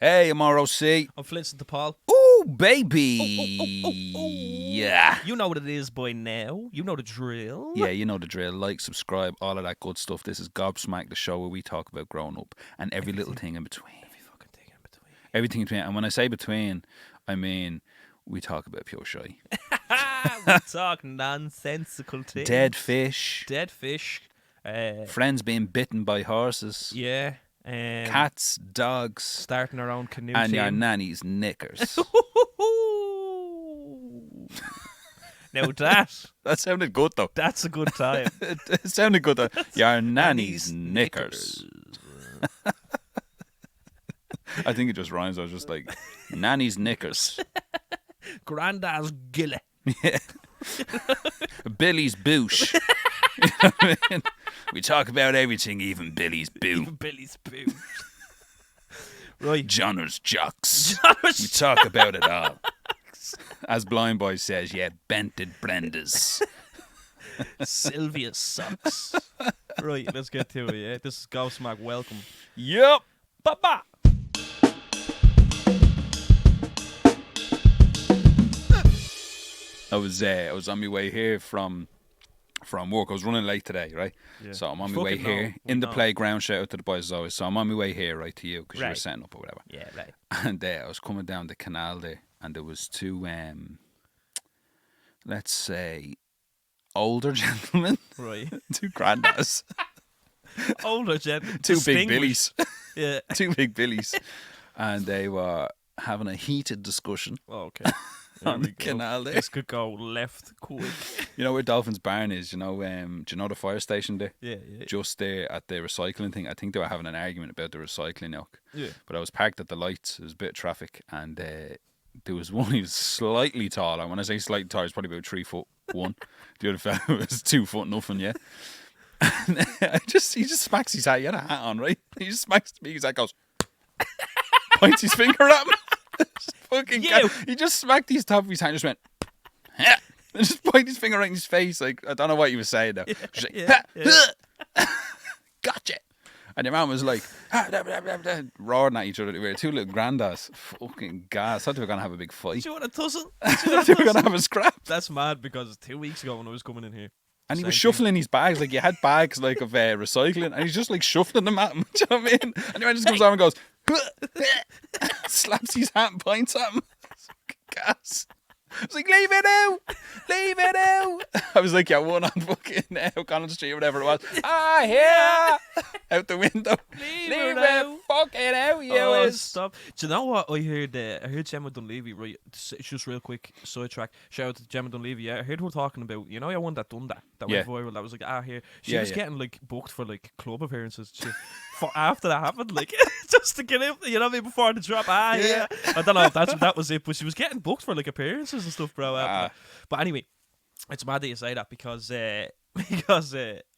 Hey, I'm ROC. I'm Flintstone to Paul. Ooh, baby. Oh. Yeah. You know what it is by now. You know the drill. Yeah, you know the drill. Like, subscribe, all of that good stuff. This is Gobsmack, the show where we talk about growing up and every little thing in between. Every fucking thing in between. Everything in between. And when I say between, I mean we talk about pure shy. We talk nonsensical things. Dead fish. Dead fish. Friends being bitten by horses. Yeah. Cats, dogs. Starting our own canoe And team. your nanny's knickers. Now that sounded good, though. that's a good time. It sounded good, though. Your nanny's knickers. I think it just rhymes. I was just like, nanny's knickers. Grandad's gilly. Yeah. Billy's boosh. You know what I mean? We talk about everything, even Billy's boo. Even Billy's boo. Right. Johnner's jocks. Johnner's We talk about it all. As Blind Boy says, yeah, bented blenders. Sylvia sucks. Right, let's get to it, yeah? This is Gobsmack. Welcome. Yep. Bye-bye. I was on my way here from work. I was running late today, right? Yeah. So I'm on my Fucking way know. here We in the know. playground. Shout out to the boys as always. So I'm on my way here, right, to you because you were Right. setting up or whatever. Yeah, right. And I was coming down the canal there, and there was two, let's say, older gentlemen, Right. two granddads, Older gent. two big billies, Yeah. two big billies, and they were having a heated discussion Oh, okay. Here on we the go. canal there. This could go left quick. You know where Dolphin's Barn is? Do you know the fire station there? Yeah. Just there at the recycling thing. I think they were having an argument about the recycling ilk. Yeah. But I was parked at the lights. There was a bit of traffic, and there was one who was slightly taller. When I say slightly taller, he's probably about 3'1". The other fellow was 2 foot nothing, yeah. And he just smacks his hat. He had a hat on, right? He just smacks me. His hat goes, points his finger at him. Fucking You. he just smacked his top of his hand and just went, "Huh," and just pointed his finger right in his face. Like, I don't know what he was saying though. Just like, yeah, "Ha, gotcha." And your man was like, roaring at each other. We were two little granddads. Fucking gas. I thought they were going to have a big fight. Do you want a tussle? I thought they were going to have a scrap. That's mad because 2 weeks ago when I was coming in here. And he was Same thing. shuffling his bags. Like, you had bags like of recycling. And he's just like shuffling them at him. Do you know what I mean? And your man just comes over and goes, slaps his hat and points at him. Gas. I was like, leave it out! Leave it out! I was like, yeah, one on fucking O'Connell Street or whatever it was. Here! Out the window. Leave Leave it it out. fucking out, you Oh, is. stop. Do you know what I heard? I heard Gemma Dunleavy, right? It's just real quick, sidetrack. Shout out to Gemma Dunleavy. Yeah, I heard her talking about, you know, I one that done that Yeah. went viral. That was like, here. She Yeah, was yeah. getting like booked for like club appearances for after that happened, like just to get out, you know what I mean, before the drop. Yeah. I don't know if that was it, but she was getting booked for like appearances and stuff, bro. after that. But anyway, it's mad that you say that because I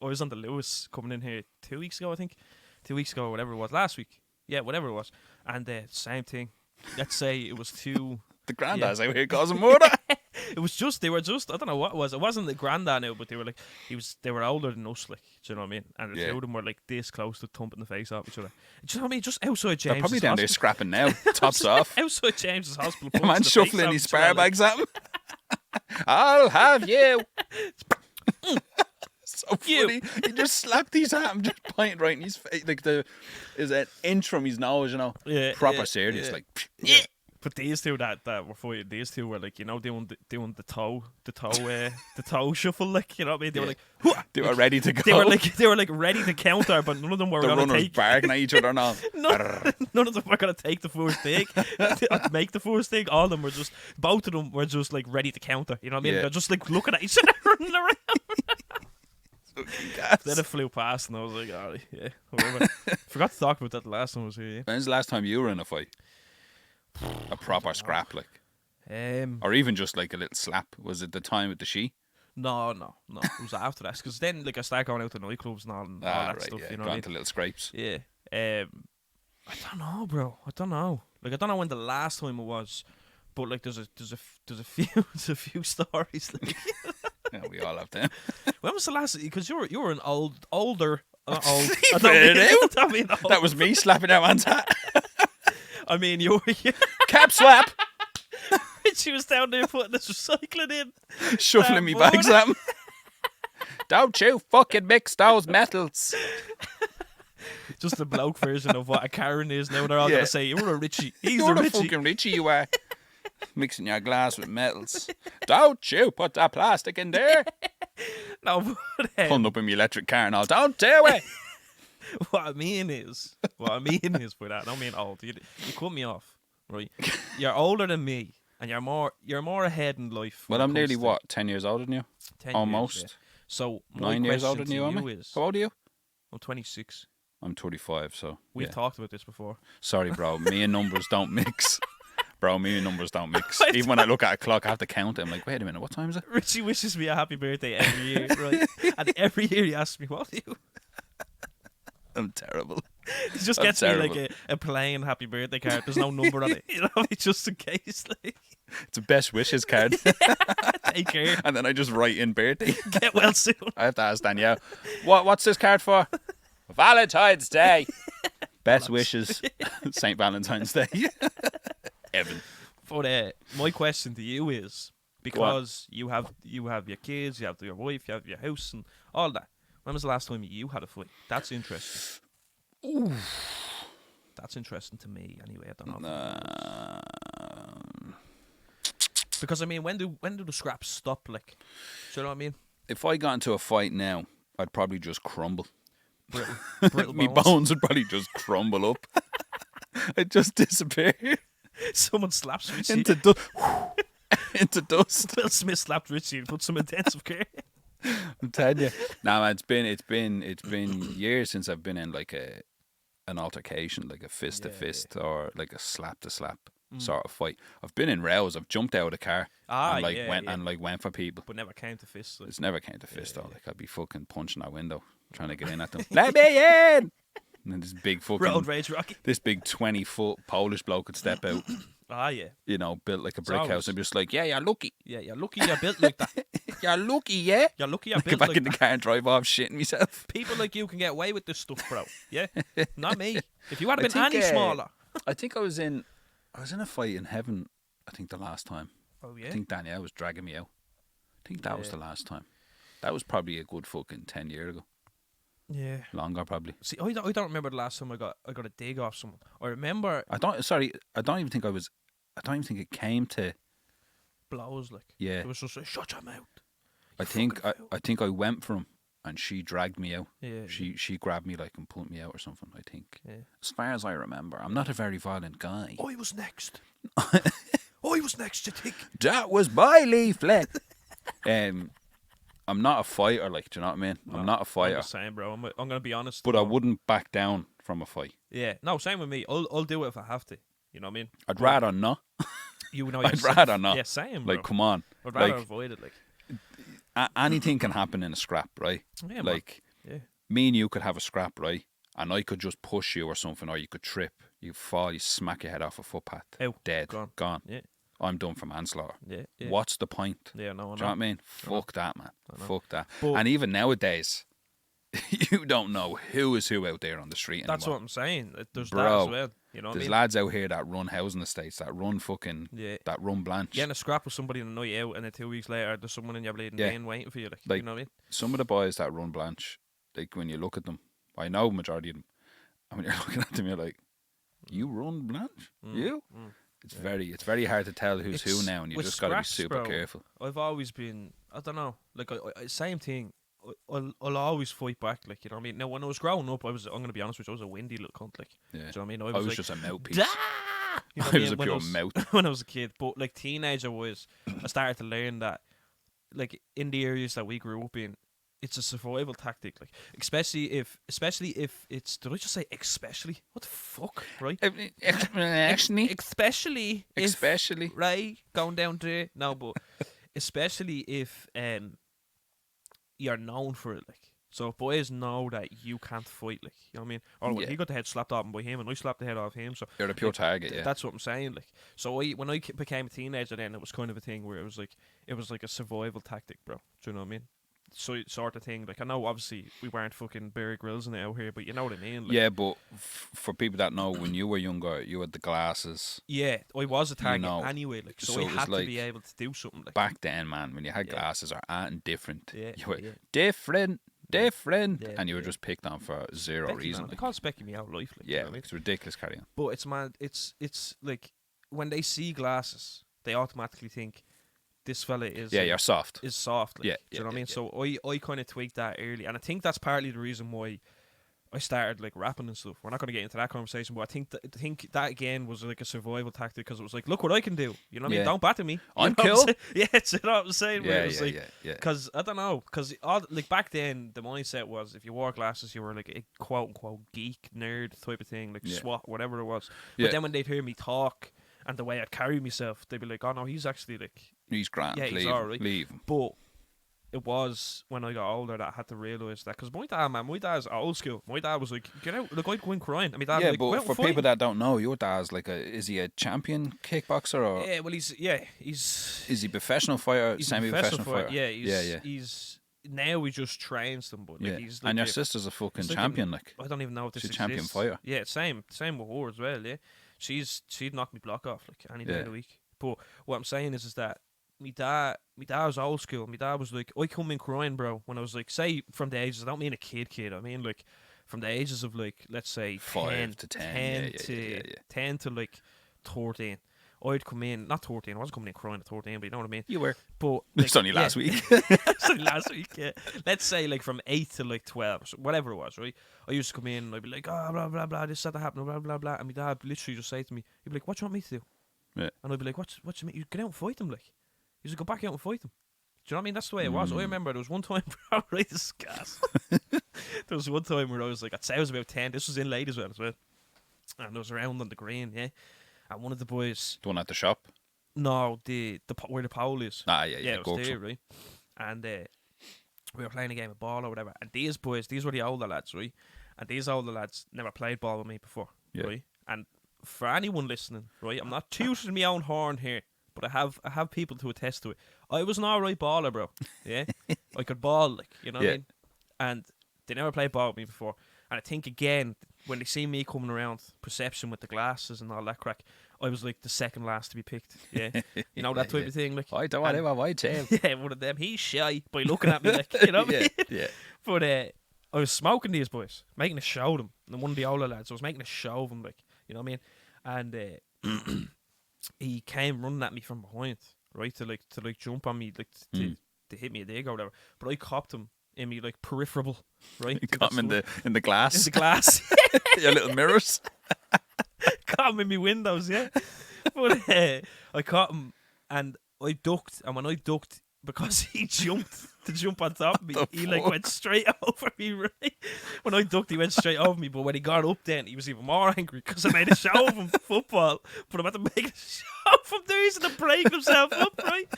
was on the Lewis coming in here 2 weeks ago, I think. 2 weeks ago or whatever it was, last week. Yeah, whatever it was. And same thing. Let's say it was two. The granddads out here causing murder. It was just, they were just, I don't know what it was. It wasn't the granddad now, but they were like, they were older than us, like, do you know what I mean? And the Yeah. two of them were like this close to thumping the face off each other. Do you know what I mean? Just outside They're James's probably down there hospital. scrapping now. Tops off. Outside James's hospital. The punching man the face shuffling off his each other, spare like, bags at him. I'll have you. So You. funny. He just slapped his hat and just pointed right in his face. Like, is an inch from his nose, you know. Yeah, Proper yeah, serious. yeah. Like, Yeah. But these two that were fighting, these two were like, you know, doing the toe shuffle, like, you know what I mean? They were Yeah. like, "Hooah!" they were ready to go. they were like ready to counter, but none of them were the gonna runners take. barking at each other and all. None of them were gonna take the first thing, make the first thing. All of them were just, both of them were just like ready to counter. You know what I mean? Yeah. They're just like looking at each other, running around. Fucking gas. Then it flew past, and I was like, oh yeah, whatever. Forgot to talk about that the last time I was here. When's the last time you were in a fight? A proper scrap, like. Yeah. Or even just like a little slap. Was it the time with the she? No. It was after that, because then like I started going out to nightclubs and all that Right, stuff. yeah. You know Gone what I mean? to little scrapes. Yeah. I don't know, bro. I don't know. Like, I don't know when the last time it was, but like there's a few stories. Like, Yeah, we all have them. when was the last? Because you were an older. Not old. Leave I don't it mean- out. I don't mean old. That was me slapping that man's hat. I mean, you were. Cap slap. She was down there putting this recycling in. Shuffling me That bags at him. Don't you fucking mix those metals. Just the bloke version of what a Karen is now. They're all Yeah. going to say, you're a Richie. He's You're a the Richie. fucking Richie you are. Mixing your glass with metals. Don't you put that plastic in there. No, but, Pulling up in my electric car and all. Don't do it. what I mean is for that, I don't mean old. You cut me off, right? You're older than me, and you're more ahead in life. Well, when I'm it nearly, comes to what, 10 years older than you? 10 Almost. years, yeah. So my 9 years question older than you, to am I? is, How old are you? I'm 26. I'm 25, so. We've yeah. talked about this before. Sorry, bro. Me and numbers don't mix. Bro, me and numbers don't mix. Even when I look at a clock, I have to count it. I'm like, wait a minute, what time is it? Richie wishes me a happy birthday every year, right? And every year he asks me, what are you? I'm terrible. He just I'm gets me terrible. like a plain happy birthday card. There's no number on it, you know, just in case. Like, It's a best wishes card. take care, And then I just write in birthday. get well soon. I have to ask Danielle, what's this card for? Valentine's Day. Best wishes. St. Valentine's Day. Evan. But my question to you is, because you have your kids, you have your wife, you have your house, and all that. When was the last time you had a fight? That's interesting. Ooh. That's interesting to me, anyway. I don't know. Um, Because I mean, when do the scraps stop? Like, do you know what I mean? if I got into a fight now, I'd probably just crumble. Brittle My bones. bones would probably just crumble up. I'd just disappear Someone slaps Richie. into into dust. Will Smith slapped Richie and put some intensive care. I'm telling you. Nah, man, it's been years since I've been in like an altercation, like a fist to fist or like a slap to slap sort of fight. I've been in rows. I've jumped out of the car and went for people. But never came to fists. Like. It's never came to fist though. Like I'd be fucking punching that window, trying to get in at them. Let me in. And then this big fucking Road Rage Rocky. this big 20-foot Polish bloke would step out, Ah, yeah. you know, built like a brick always- house, and be just like, yeah, you're lucky. Yeah, you're lucky you're built like that. You're lucky, yeah. You're lucky you're Get built back like in the that. car and drive off shitting myself. People like you can get away with this stuff, bro. Yeah? Not me. If you had I been think, any smaller. I think I was in a fight in heaven, I think the last time. Oh, yeah? I think Danielle was dragging me out. I think that was Yeah. the last time. That was probably a good fucking 10 years ago. Yeah. Longer probably. See, I don't remember the last time I got a dig off someone. I remember I don't even think it came to, blows, like. yeah. It was just like, shut your mouth. I think I went for him and she dragged me out. Yeah. She grabbed me like and pulled me out or something, I think. Yeah. As far as I remember. I'm not a very violent guy. I was next. I was next, you think? That was my leaflet. I'm not a fighter, like, do you know what I mean? I'm not a I'm fighter. the same, bro. I'm going to be honest. But I wouldn't back down from a fight. Yeah. No, same with me. I'll do it if I have to. You know what I mean? I'd rather not. You know I'd yourself. rather not. Yeah, same, bro. Like, come on. I'd rather like, avoid it, like. Anything can happen in a scrap, right? Yeah, man. Like, Yeah. me and you could have a scrap, right? And I could just push you or something, or you could trip, you fall, you smack your head off a footpath. Out. Dead. Gone. Yeah. I'm done for manslaughter. Yeah. Yeah. What's the point? Yeah, no, I Do you know what know. I mean? Fuck that, man. Fuck that. But- and even nowadays, you don't know who is who out there on the street That's anymore. what I'm saying. There's that Bro, as well. You know what I There's mean? lads out here that run housing estates, that run fucking, Yeah. that run Blanche. Getting a scrap with somebody on a night out, and then 2 weeks later, there's someone in your bleeding Yeah. bin waiting for you. Like, Like, you know what I mean? Some of the boys that run Blanche, like when you look at them, I know majority of them, and when you're looking at them, you're like, you run Blanche? You? It's very hard to tell who's who It's- now, and you with just got to be scraps, super bro, careful. I've always been, I don't know, like, same thing. I'll always fight back, like, you know what I mean? Now, when I was growing up, I'm going to be honest with you, I was a windy little cunt, like. Yeah. Do you know what I mean? I was like, just a mouthpiece. "Dah!" You know what I was a when pure mouth. When I was a kid, but like teenager was, I started to learn that, like in the areas that we grew up in, it's a survival tactic. Like especially if it's, did I just say especially? What the fuck, right? Actually, Especially if, especially. right, going down there. No, but especially if you're known for it, like. So if boys know that you can't fight, like, you know what I mean? Or Yeah. he got the head slapped off him by him, and I slapped the head off him. So You're the pure target, yeah. that's what I'm saying. Like, so when I became a teenager, then it was kind of a thing where it was like a survival tactic, bro. Do you know what I mean? sort of thing. Like, I know obviously we weren't fucking Bear Grylls in it out here, but you know what I mean. Like, Yeah, but for people that know, when you were younger, you had the glasses. yeah, I was a target know, anyway. Like, so so I it was had to like be able to do something. Like, Back then, man, when you had Yeah. glasses or anything different, Yeah, you were yeah. different, Yeah, and you were yeah. just picked on for zero Becky, reason. man, they Like, call Specky me out life. Like, you yeah, know what I mean? like, it's ridiculous. Carry on. But it's mad. It's like when they see glasses, they automatically think this fella is Yeah, you're soft. is soft. Like, Yeah, do you know what I mean? yeah. So I kind of tweaked that early, and I think that's partly the reason why I started like rapping and stuff. We're not going to get into that conversation, but I think that again was like a survival tactic because it was like, look what I can do. You know what I mean? Yeah. Don't batter me. You I'm know what cool. saying? Yeah, you know what I'm saying? Where Yeah, it was like, yeah. because I don't know, because like back then the mindset was if you wore glasses you were like a quote unquote geek nerd type of thing, like Yeah. SWAT, whatever it was. Yeah. But then when they'd hear me talk and the way I'd carry myself, they'd be like, oh no, he's actually like. He's grand. Yeah, he's leave him. alright. Leave him. But it was when I got older that I had to realise that, because my dad's old school. My dad was like, get out, look, I'd go in crying. I mean, dad Yeah, was like, go but out for and fight. people that don't know, your dad's like is he a champion kickboxer or Yeah, well, he's is he professional fighter, he's a semi-professional professional fighter? Yeah, he's now he just trains them, but like Yeah. he's like And your sister's a fucking it's like champion, like. I don't even know if this She's a champion exists. fighter. Yeah, same with her as well. Yeah, she'd knock me block off like any day Yeah. of the week. But what I'm saying is that my dad was old school. My dad was like, I come in crying, bro, when I was like, say from the ages, I don't mean a kid. I mean like from the ages of like, let's say 5 to 10, yeah. 10 to like 13. I'd come in, not 13, I wasn't coming in crying at 13, but you know what I mean? You were. But It's like, only last week. It's only last week, yeah. Let's say like from 8 to like 12, so whatever it was, right? I used to come in and I'd be like, oh, blah, blah, blah, this, that happened, blah, blah, blah. And my dad literally just say to me, he'd be like, what do you want me to do? Yeah. And I'd be like, what you mean? You get out and fight them, like. He's like, go back out and fight them. Do you know what I mean? That's the way it was. I remember there was one time, bro, right, this is gas. There was one time where I was like, I'd say I was about 10. This was in late as well. And I was around on the green, yeah. And one of the boys, The one at the shop. no, where the pole is. Ah, yeah. It was Gorksel. there, right? And we were playing a game of ball or whatever. And these boys, these were the older lads, right? And these older lads never played ball with me before, Yeah. right? And for anyone listening, right, I'm not tooting my own horn here, but I have people to attest to it. I was an alright baller, bro. Yeah, I could ball, like, you know what I Yeah. mean. And they never played ball with me before. And I think again, when they see me coming around, perception with the glasses and all that crack, I was like the second last to be picked. Yeah, you know that type of thing. Like, I don't want and- to have my tail. yeah, one of them. He's shy by looking at me, like, you know what I mean. Yeah. But I was smoking these boys, making a show of them. And one of the older lads, I was making a show of them, like, you know what I mean. And he came running at me from behind, right, to jump on me, like to hit me a dig or whatever. But I copped him in me like peripheral, right. You got him in the glass. in the glass. Your little mirrors. Caught him in my windows, yeah. But I caught him and I ducked, and when I ducked, because he jumped to jump on top of me, he like went straight over me, right? When I ducked, he went straight over me, but when he got up then, he was even more angry because I made a show of him football, but I'm about to make a show of him there, he's going to break himself up, right?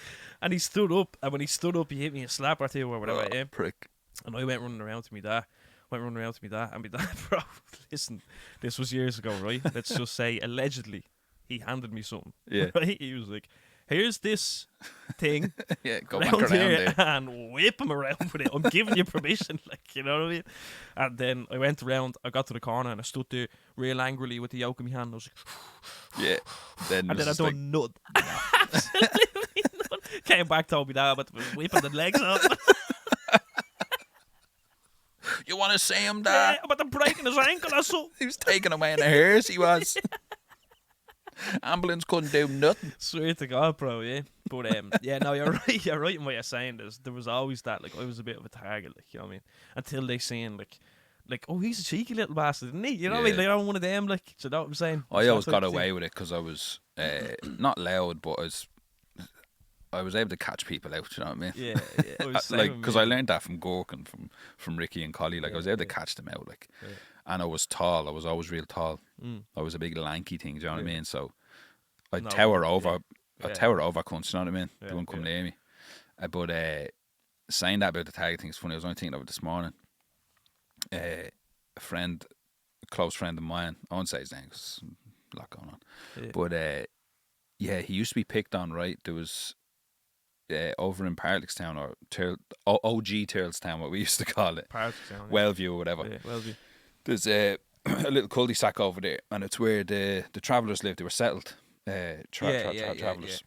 And he stood up, and when he stood up, he hit me a slap or two or whatever, yeah. Prick. And I went running around to me dad. And my dad, bro, listen, this was years ago, right? Let's just say, allegedly, he handed me something. Yeah. Right? He was like, here's this thing Yeah, go back around around here there. and whip him around with it. I'm giving you permission, like, you know what I mean? And then I went around, I got to the corner and I stood there real angrily with the yoke in my hand. I was like, Yeah. Then and then I it's done nothing. Absolutely nothing. Came back, told me that, but whipping the legs up. You want to see him, Yeah, Dad? about to breaking his ankle or something. He was taken away in a hearse, he was. Ambulance couldn't do nothing. Swear to God, bro, yeah. But yeah, no, you're right. You're right in what you're saying. There was always that, like, I was a bit of a target, like, you know what I mean? Until they seen like, oh, he's a cheeky little bastard, isn't he? You know what I mean? Yeah. Like, I'm one of them, like, do you know what I'm saying? I It's always that got type of thing. away with it because I was not loud, but I was able to catch people out. You know what I mean? Yeah, yeah. It was Like, because I learned that from Gork and from Ricky and Collie. Like, I was able to yeah. catch them out. Like, Yeah. and I was tall. I was always real tall. Mm. I was a big lanky thing. Do you know what I Yeah. mean? So I'd No, tower yeah. over. Yeah. I'd tower over cunts. You know what I mean? Yeah, They wouldn't come yeah. near me. But saying that about the tag thing is funny. I was only thinking of it this morning. A close friend of mine. I won't say his name 'cause a lot going on. Yeah. But yeah, he used to be picked on. Right, there was over in Parlickstown or OG Turlestown, what we used to call it, Parts down. Wellview or whatever. Yeah, Wellview. There's a little cul-de-sac over there, and it's where the travellers lived. They were settled travellers.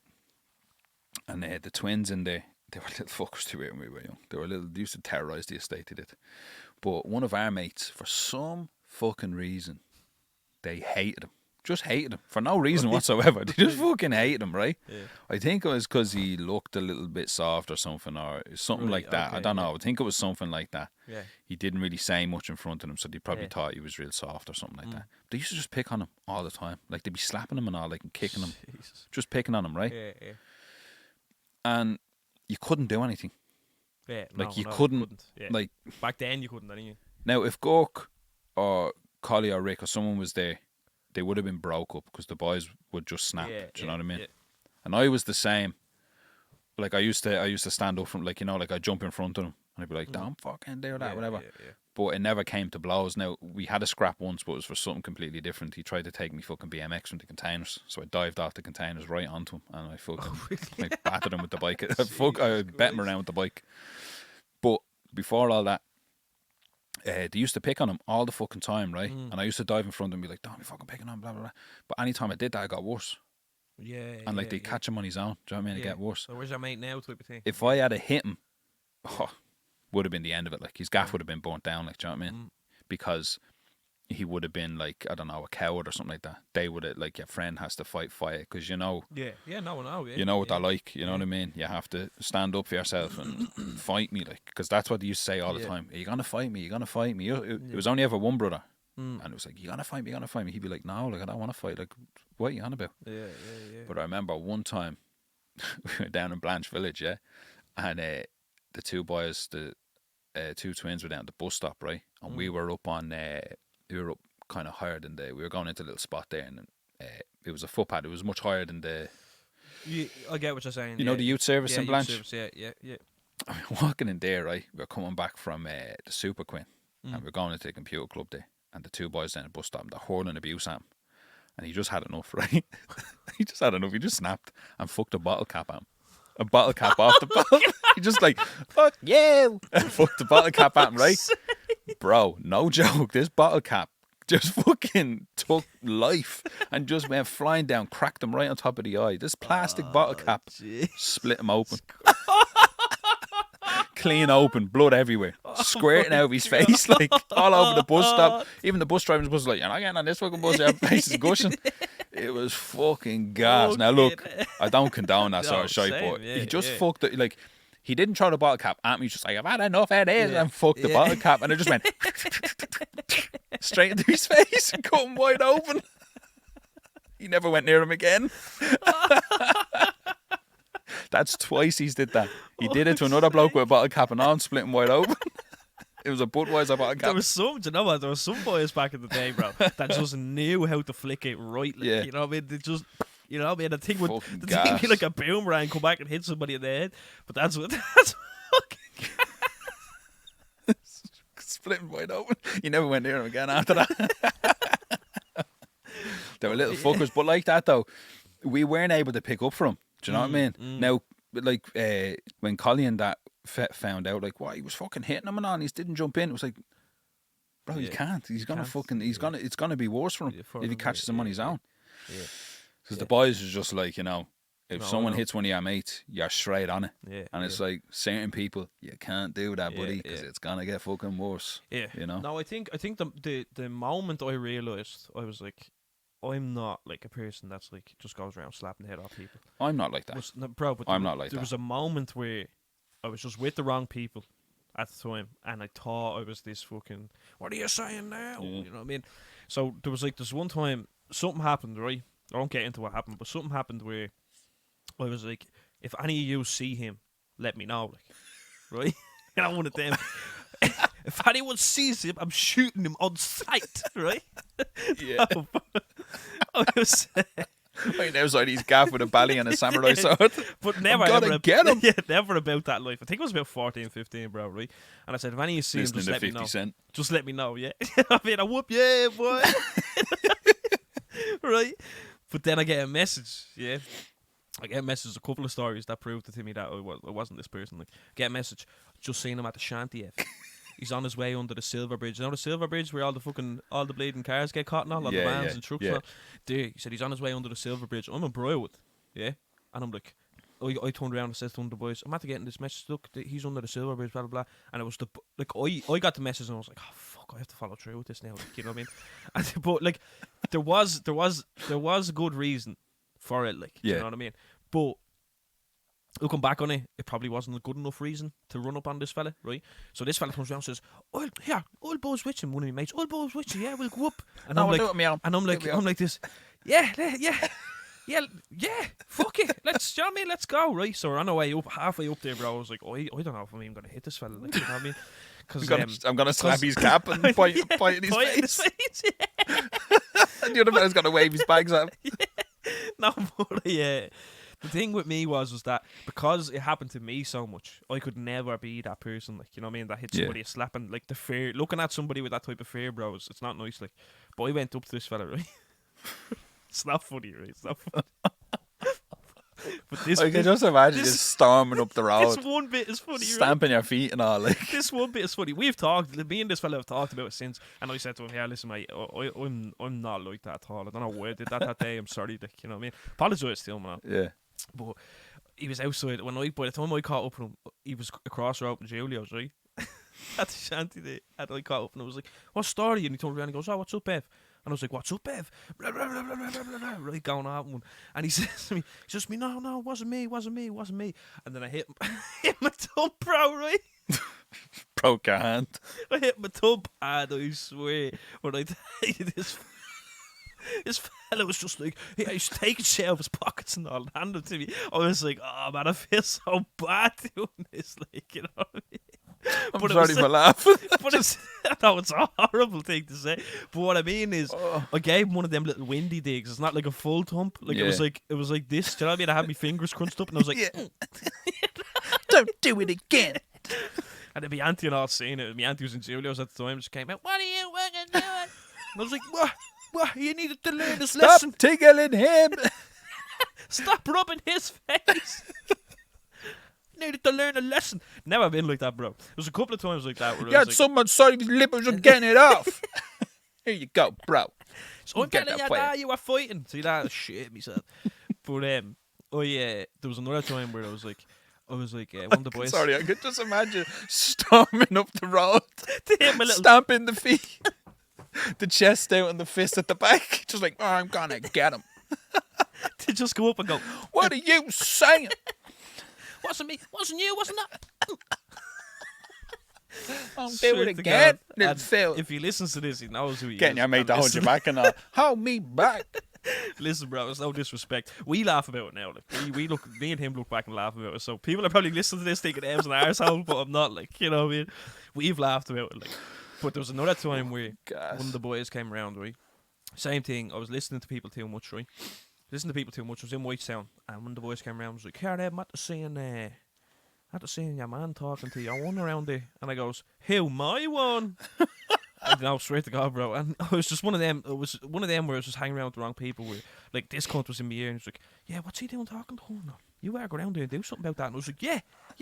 And the twins in there, they were little fuckers too when we were young. They used to terrorise the estate, they did. But one of our mates, for some fucking reason, they hated him. Just hated him. For no reason whatsoever. They just fucking hated him, right? Yeah. I think it was because he looked a little bit soft or something, or something like that. Okay, I don't know. I think it was something like that. Yeah. He didn't really say much in front of them, so they probably thought he was real soft or something like that. They used to just pick on him all the time. Like, they'd be slapping him and all, like, and kicking him. Jesus. Just picking on him, right? Yeah, yeah. And you couldn't do anything. Yeah, Like, you no, couldn't. Yeah. Like, back then you couldn't anyway. now, if Gork or Collie or Rick or someone was there, they would have been broke up because the boys would just snap. Yeah, do you know what I mean? Yeah. And I was the same. Like, I used to stand up from, like, you know, like, I'd jump in front of them and I'd be like, don't fucking do that, whatever. Yeah. But it never came to blows. Now, we had a scrap once, but it was for something completely different. He tried to take me fucking BMX from the containers. So I dived off the containers right onto him and I fucking like, battered him with the bike. I bet him around with the bike. But before all that, they used to pick on him all the fucking time, right? And I used to dive in front of him and be like, don't be fucking picking on him, blah, blah, blah. But anytime I did that, it got worse. Yeah. And like, they'd catch him on his own. Do you know what I mean? It get worse. So where's your mate now type of thing? If I had hit him, would have been the end of it. Like, his gaff would have been burnt down, like, do you know what I mean? Because he would have been like, I don't know, a coward or something like that. They would have, like, your friend has to fight it because, you know, Yeah, no, yeah. you know what they're like, you know what I mean? You have to stand up for yourself and fight me, like, because that's what they used to say all the time. Are you going to fight me? You're going to fight me? It was only ever one brother. And it was like, you going to fight me? You're going to fight me? He'd be like, no, like, I don't want to fight. Like, what are you on about? Yeah. But I remember one time, we were down in Blanche Village, yeah? And the two boys, the two twins were down at the bus stop, right? And we were up on, we were up kind of higher than we were going into a little spot there, and it was a footpath. It was much higher than I get what you're saying. you know, the youth service in Blanche? Youth service, yeah. I mean, walking in there, right? We were coming back from the Super Queen, and we are going into the computer club there, and the two boys down at the bus stop, they're hurling abuse at him. And he just had enough, right? He just had enough. He just snapped and fucked a bottle cap at him. A bottle cap off the bottle. He just like, fuck you. And fucked the bottle cap at him, right? Bro, no joke. This bottle cap just fucking took life and just went flying down, cracked him right on top of the eye. This plastic bottle cap split him open. Clean open, blood everywhere, squirting out of his face, like all over the bus stop. Even the bus driver was like, "You're not getting on this fucking bus. Your face is gushing." It was fucking gas. Now look, I don't condone that sort of shit, but he just fucked it. Like, he didn't throw the bottle cap at me. He's just like, "I've had enough of this," and fucked the bottle cap, and it just went straight into his face and cut him wide open. He never went near him again. That's twice he's did that. He did it to another bloke with a bottle cap and on, split him wide open. It was a Budweiser bottle cap. There was some, do you know what? There were some boys back in the day, bro, that just knew how to flick it right. Like, you know what I mean? They just, you know what I mean? The thing would be like a boomerang, come back and hit somebody in the head. But that's fucking split him wide open. He never went near him again after that. They were little fuckers. But like that, though, we weren't able to pick up from him. Do you know what I mean? Now, like, when Colleen that found out, like, what, he was fucking hitting him and on, he didn't jump in. It was like, bro, you can't. He's gonna fucking, it's gonna be worse for him if he catches him on his own. Because the boys are just like, you know, if someone hits one of your mates, you're straight on it. And it's like, certain people, you can't do that, buddy, because it's gonna get fucking worse. You know? No, I think the moment I realised, I was like, I'm not like a person that's like just goes around slapping the head off people. I'm not like that. But I'm not like that. There was a moment where I was just with the wrong people at the time, and I thought I was this fucking, what are you saying now? You know what I mean? So there was like this one time, something happened, right? I won't get into what happened, but something happened where I was like, if any of you see him, let me know, like, right? You know, one of them. If anyone sees him, I'm shooting him on sight, right? Yeah. I was right outside his gaff with a bally and a samurai sword. But never ever get him. Yeah, never about that life. I think it was about 14, 15, bro, right? And I said, if any of you see him, just let me know. Cent. Just let me know, yeah? I mean, I whoop, yeah, boy. Right? But then I get a message, yeah? I get a message, a couple of stories that proved it to me that it wasn't this person. Like, get a message, just seen him at the Shanty F. He's on his way under the Silver Bridge. You know the Silver Bridge where all the bleeding cars get caught and all the vans and trucks and all? There, he said he's on his way under the Silver Bridge. I'm in Briarwood, yeah? And I'm like, I turned around and said to one of the boys, I'm after getting this message, look, he's under the Silver Bridge, blah, blah, blah. And it was I got the message and I was like, oh, fuck, I have to follow through with this now. Like, you know what I mean? But, like, there was a good reason for it, like, you know what I mean? But looking back on it, it probably wasn't a good enough reason to run up on this fella, right? So this fella comes around and says, I'll buzz with you, one of my mates, I'll buzz with you, yeah, we'll go up. And I'm like this, yeah, fuck it, let's, you know what I mean, let's go, right? So we're on our way up, halfway up there, bro. I was like, I don't know if I'm even going to hit this fella, like, you know what I mean? I'm gonna slap his cap and point in his face. And the other fella's got to wave his bags at him. No, but the thing with me was that because it happened to me so much, I could never be that person, like, you know what I mean, that hit somebody a slapping, like, the fear, looking at somebody with that type of fear, bro, it's not nice, like. But I went up to this fella, right? It's not funny, right? It's not funny. But this, I can just imagine just storming up the road. This one bit is funny, stamping your feet and all, like. This one bit is funny. We've talked, me and this fella have talked about it since, and I said to him, yeah, listen, mate, I'm not like that at all. I don't know why I did that day. I'm sorry, like, you know what I mean? Apologise to him, man. Yeah. But he was outside by the time I caught up with him, he was across the road with Julio's, right? At the Shanty day, and I caught up and I was like, "What's story?" And he turned around and goes, "Oh, what's up, Bev?" And I was like, "What's up, Bev?" Blah, blah, blah, blah, blah, blah, blah, right, going on one. And he says to me, "No, it wasn't me. And then I hit my tub, bro, right? Broke your hand. I hit my tub, and I swear, when I tell you this fella was just like, he's taking shit out of his pockets and all, and handed it to me. I was like, oh man, I feel so bad doing this, like, you know what I mean? I'm sorry for laughing. But it's a horrible thing to say. But what I mean is, I gave him one of them little windy digs. It's not like a full thump. Like it was like this. Do you know what I mean? I had my fingers crunched up, and I was like, "Don't do it again." And then my auntie and all seeing it. My auntie was in Julio's at the time. Just came out, "What are you fucking doing?" And I was like, "What? You needed to learn this lesson. Stop tickling him. Stop rubbing his face." Needed to learn a lesson. Never been like that, bro. There was a couple of times like that. Where you had someone side his lippers and getting it off. Here you go, bro. So I'm getting you were fighting. See that shit myself. But there was another time where I was like, one of the boys. Sorry, I could just imagine storming up the road, stamping the feet, the chest out and the fist at the back, just like, oh, I'm gonna get him. To just go up and go, what are you saying? Wasn't me. Wasn't you. Wasn't that? I'll do it again. If he listens to this, he knows who he is. Getting your mate to hold you back and hold me back. Listen, bro, it's no disrespect. We laugh about it now. Like me and him look back and laugh about it. So people are probably listening to this thinking Ev's an arsehole, but I'm not. Like, you know what I mean? We've laughed about it. Like, but there was another time where one of the boys came around, right? Same thing. I was listening to people too much, right? I was in Whitestown, and when the boys came around, I was like, "Here, I'm at the seeing your man talking to your one around there." And I goes, "Who, my one?" And I swear to God, bro. And it was just one of them. It was one of them where I was just hanging around with the wrong people. Where like this cunt was in my ear, and he was like, "Yeah, what's he doing talking to her? No, you better go down there and do something about that." And I was like, "Yeah,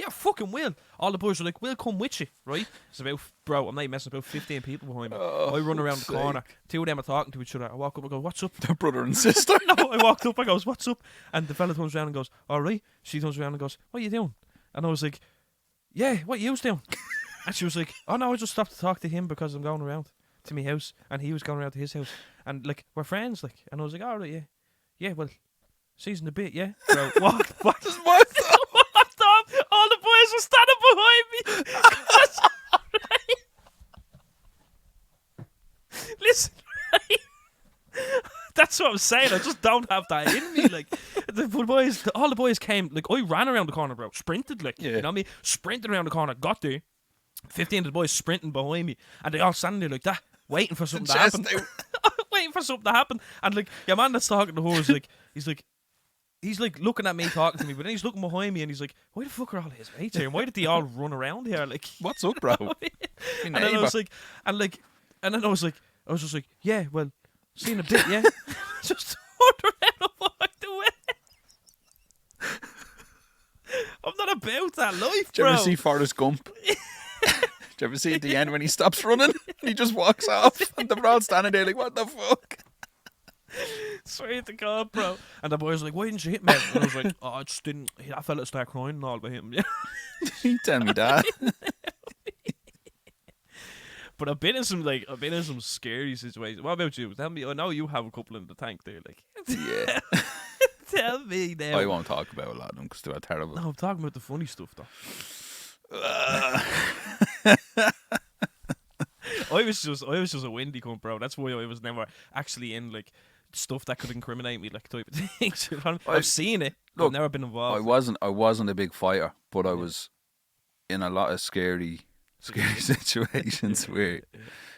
fucking will." All the boys were like, "We'll come with you, right?" It's about, bro, I'm not messing, about 15 people behind me. I run around the corner. Two of them are talking to each other. I walk up and go, "What's up?" They're brother and sister. No, I walked up. I goes, "What's up?" And the fella turns around and goes, "All right." She turns around and goes, "What are you doing?" And I was like, "Yeah, what are you doing?" And she was like, "Oh no, I just stopped to talk to him because I'm going around to my house, and he was going around to his house, and like we're friends, like." And I was like, "All right, yeah, well, see you in a bit, yeah." So walked back. Walked up. All the boys were standing behind me. Listen, right? That's what I'm saying. I just don't have that in me. Like all the boys came. Like I ran around the corner, bro. Sprinted, like you know what I mean. Sprinted around the corner. Got there. 15 of the boys sprinting behind me, and they all standing there like that, waiting for something to happen. Waiting for something to happen. And like your man that's talking to her is like, he's like looking at me talking to me, but then he's looking behind me and he's like, "Why the fuck are all his mates here? And why did they all run around here? Like, what's up, bro?" And then I was like, I was just like, "Yeah, well, see you in a bit, yeah." Just turned around and walked away. about that life, Did you bro. ever see Forrest Gump? Did you ever see at the end when he stops running and he just walks off and they're all standing there like, what the fuck? Swear to God, bro. And the boy's like, why didn't you hit me? And I was like, oh, I just didn't. That fella started crying and all about him. Yeah. You tell me that. But I've been in some scary situations. What about you? Tell me. I know you have a couple in the tank there. Like, Yeah. tell me now. I won't talk about a lot of them because they were terrible. No, I'm talking about the funny stuff, though. I was just a windy cunt, bro. That's why I was never actually in like stuff that could incriminate me, like type of things. I've seen it. Look, I've never been involved. I wasn't a big fighter, but I was in a lot of scary situations where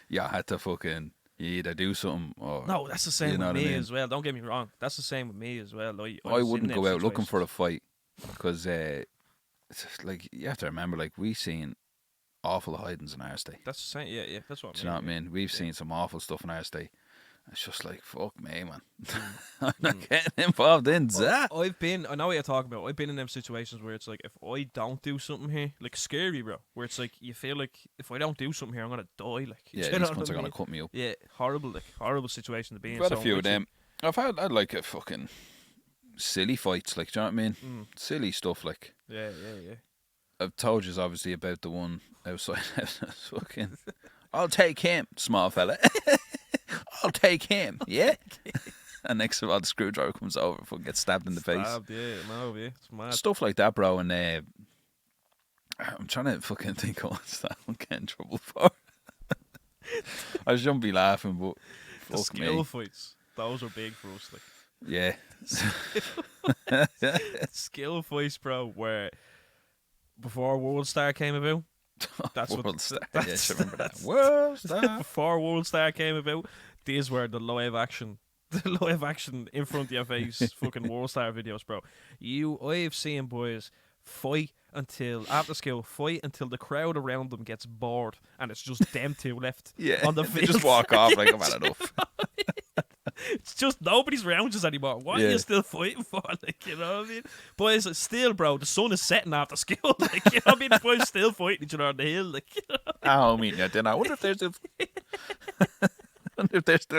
you had to fucking either do something or No, that's the same you know with what I me mean? as well. Don't get me wrong. That's the same with me as well. I wouldn't go out looking for a fight because like you have to remember, like we've seen awful hidings in our state. That's the same. Yeah. That's what I mean. Do you know what I mean? We've seen some awful stuff in our state. It's just like, fuck me, man. I'm not getting involved in that. I know what you're talking about. I've been in them situations where it's like, if I don't do something here, like scary, bro, where it's like, you feel like, if I don't do something here, I'm going to die. Like, Yeah, you these know ones what are I going mean? to cut me up. Yeah, horrible situation to be in. I've had a So few of literally- them. I've had like a fucking silly fights, like, do you know what I mean? Silly stuff, like. Yeah. I've told you obviously about the one outside. Fucking, I'll take him, small fella. I'll take him, yeah. And next of all, the screwdriver comes over, fucking gets stabbed in the face. Stabbed, yeah, it's mad. Stuff like that, bro. And I'm trying to fucking think of what's that I'll get in trouble for. I shouldn't be laughing, but The fuck skill me. fights, those are big for us. Like, Yeah. skill fights, bro, where before World Star came about, that's World what. Star. That's, Yeah, I remember that. that's- World Star. Before World Star came about, these were the live action in front of your face fucking World Star videos, bro. I've seen boys fight until the crowd around them gets bored and it's just them two left Yeah. on the They field. just walk off like I've had enough. It's just nobody's around us anymore. What are Yeah. you still fighting for? Like, you know what I mean? Boys, still, bro, the sun is setting after school. Like, you know what I mean? The boys still fighting each other on the hill. Like, you know? I mean, yeah, then I wonder if they're still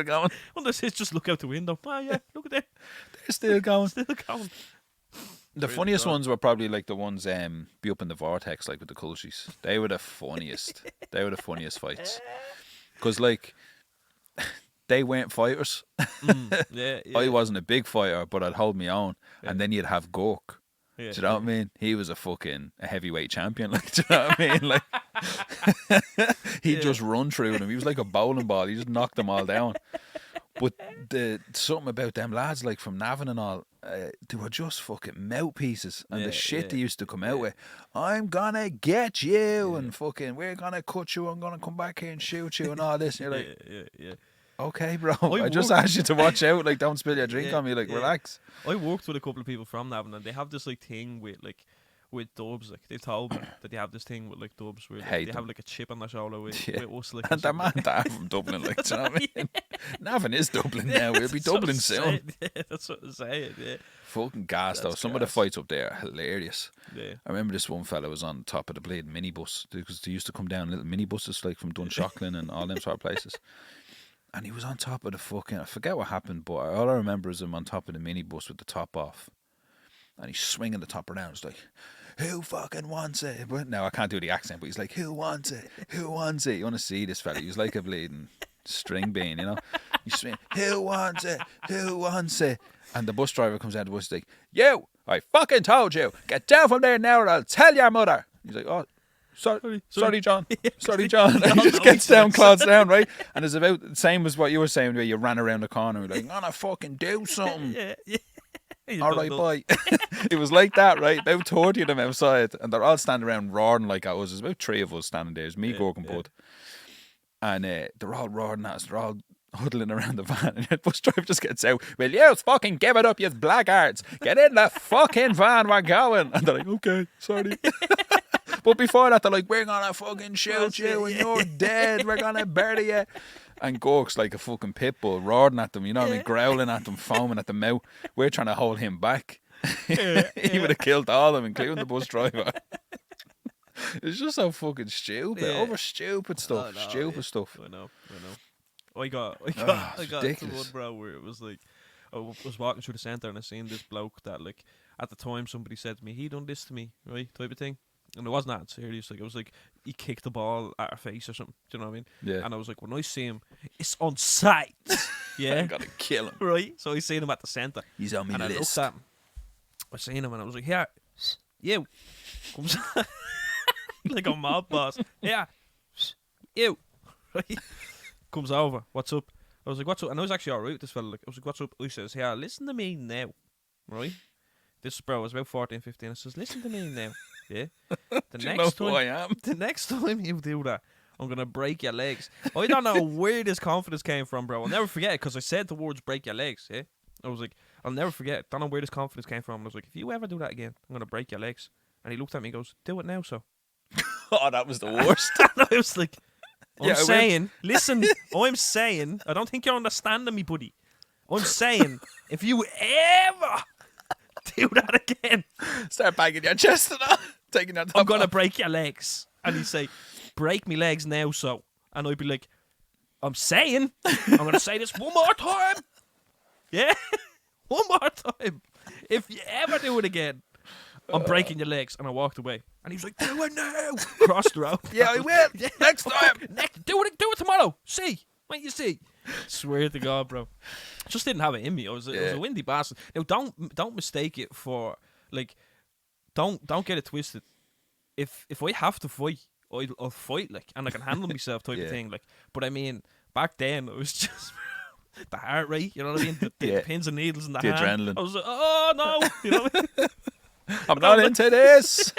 going. Wonder if it's just look out the window. Oh, yeah, look at that. They're still going. Still going. The Really funniest bad. ones were probably like the ones be up in the vortex, like with the cultures. They were the funniest. They were the funniest fights. Because like they weren't fighters. Yeah. I wasn't a big fighter, but I'd hold my own. Yeah. And then you'd have Gork. Yeah, Do you know what I mean? He was a heavyweight champion. Like, do you know what I mean? Like, he'd just run through them. He was like a bowling ball. He just knocked them all down. But something about them lads, like from Navan and all, they were just fucking mouthpieces. And the shit they used to come out with, I'm gonna get you, and fucking, we're gonna cut you, I'm gonna come back here and shoot you, and all this. And you're like, yeah. okay, bro, I I just would- asked you to watch out. Like, don't spill your drink Yeah, on me. Like, yeah. relax. I worked with a couple of people from Navan and they have this like thing with dubs. Like, they've told me that they have this thing with like dubs where like, Hate they them. have like a chip on their shoulder with us. Like, And the man that from Dublin, like, do you know what I mean? Navan is Dublin now. We'll be Dublin soon. Yeah, that's what I'm saying. Yeah. Fucking gas though. That's Some of the gas. fights up there are hilarious. Yeah. I remember this one fella was on top of the bleeding minibus because they used to come down little minibuses like from Dunshaughlin and all them sort of places. And he was on top of the fucking, I forget what happened, but all I remember is him on top of the minibus with the top off. And he's swinging the top around. It's like, who fucking wants it? But now I can't do the accent, but he's like, who wants it? Who wants it? You want to see this fella? He was like a bleeding string bean, you know? He's swinging, who wants it? Who wants it? And the bus driver comes out of the bus, he's like, you, I fucking told you, get down from there now or I'll tell your mother. He's like, oh, sorry, John. Sorry, John. And he just gets down, clods down, right? And it's about the same as what you were saying, where you ran around the corner, like, I'm gonna fucking do something. Yeah. You All don't right, know. bye. It was like that, right? About 30 of them outside, and they're all standing around roaring like I was. There's about 3 of us standing there. It's me, Gork, and Bud. And they're all roaring at us. They're all huddling around the van, and the bus driver just gets out. Will you fucking give it up, you blackguards? Get in the fucking van, we're going. And they're like, okay, sorry. But before that, they're like, we're gonna fucking shoot you and you're dead. We're gonna bury you. And Gork's like a fucking pit bull, roaring at them, you know what I mean? Growling at them, foaming at the mouth. We're trying to hold him back. He would have killed all of them, including the bus driver. It's just so fucking stupid. Yeah. Over stupid stuff. Oh, no, Stupid yeah. stuff. I know. I got it's to one, ridiculous. bro, where it was like, I was walking through the centre and I seen this bloke that, like, at the time somebody said to me, he done this to me, right, type of thing. And it wasn't that serious. Like, it was like he kicked the ball at her face or something. Do you know what I mean? Yeah. And I was like, when I see him, it's on sight. I Yeah. gotta kill him. Right. So I seen him at the centre. He's on me And I list. looked at him. I seen him and I was like, here, you. Comes like a mob boss. Yeah, you. Right. Comes over. What's up? I was like, what's up? And I was actually alright with this fella. Like, I was like, what's up? He says, yeah, listen to me now. Right? This bro was about 14, 15. I says, listen to me now. Yeah. Do you know who I am? The next time you do that, I'm gonna break your legs. I don't know where this confidence came from, bro. I'll never forget it because I said the words "break your legs." Yeah. I was like, I'll never forget it. Don't know where this confidence came from. I was like, if you ever do that again, I'm gonna break your legs. And he looked at me and goes, do it now, so. Oh, that was the worst. And I was like, Yeah, listen, I'm saying, I don't think you're understanding me, buddy. I'm saying, if you ever do that again, Start banging your chest and all. Taking your top I'm gonna off. break your legs. And he'd say, break me legs now, so. And I'd be like, I'm saying, I'm gonna say this one more time. Yeah? One more time. If you ever do it again, I'm breaking your legs. And I walked away. And he was like, do it now. Crossed the road. Yeah, I will. Next time. Do it tomorrow. See. Wait, you see. Swear to God, bro. Just didn't have it in me. I was a windy bastard. Now, don't mistake it for, like, don't get it twisted. If I have to fight, I'll fight, like, and I can handle myself type of thing, like. But I mean, back then it was just the heart rate, you know what I mean? The pins and needles in the hand. adrenaline. I was like, oh no, you know what I mean? I'm not into this.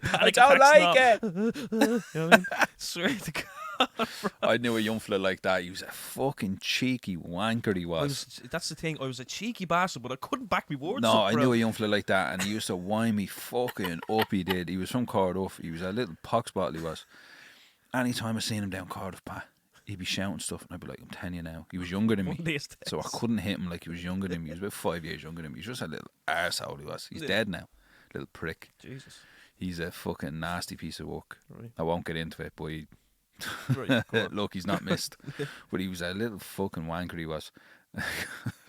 I Panic don't attacks like it. You know what I mean? Swear to God. I knew a young fella like that. He was a fucking cheeky wanker. He was. That's the thing. I was a cheeky bastard, but I couldn't back me words. No, up, I bro. knew a young fella like that, and he used to wind me fucking up. He did. He was from Cardiff. He was a little pox bottle. He was. Anytime I seen him down Cardiff, Pat, he'd be shouting stuff, and I'd be like, "I'm telling you now." He was younger than One me, of these so I days. couldn't hit him like he was younger than me. He was about 5 years younger than me. He was just a little arsehole. He was. He's dead now. Little prick. Jesus. He's a fucking nasty piece of work. Right. I won't get into it, but he, Right, go on. look, he's not missed. But he was a little fucking wanker. He was.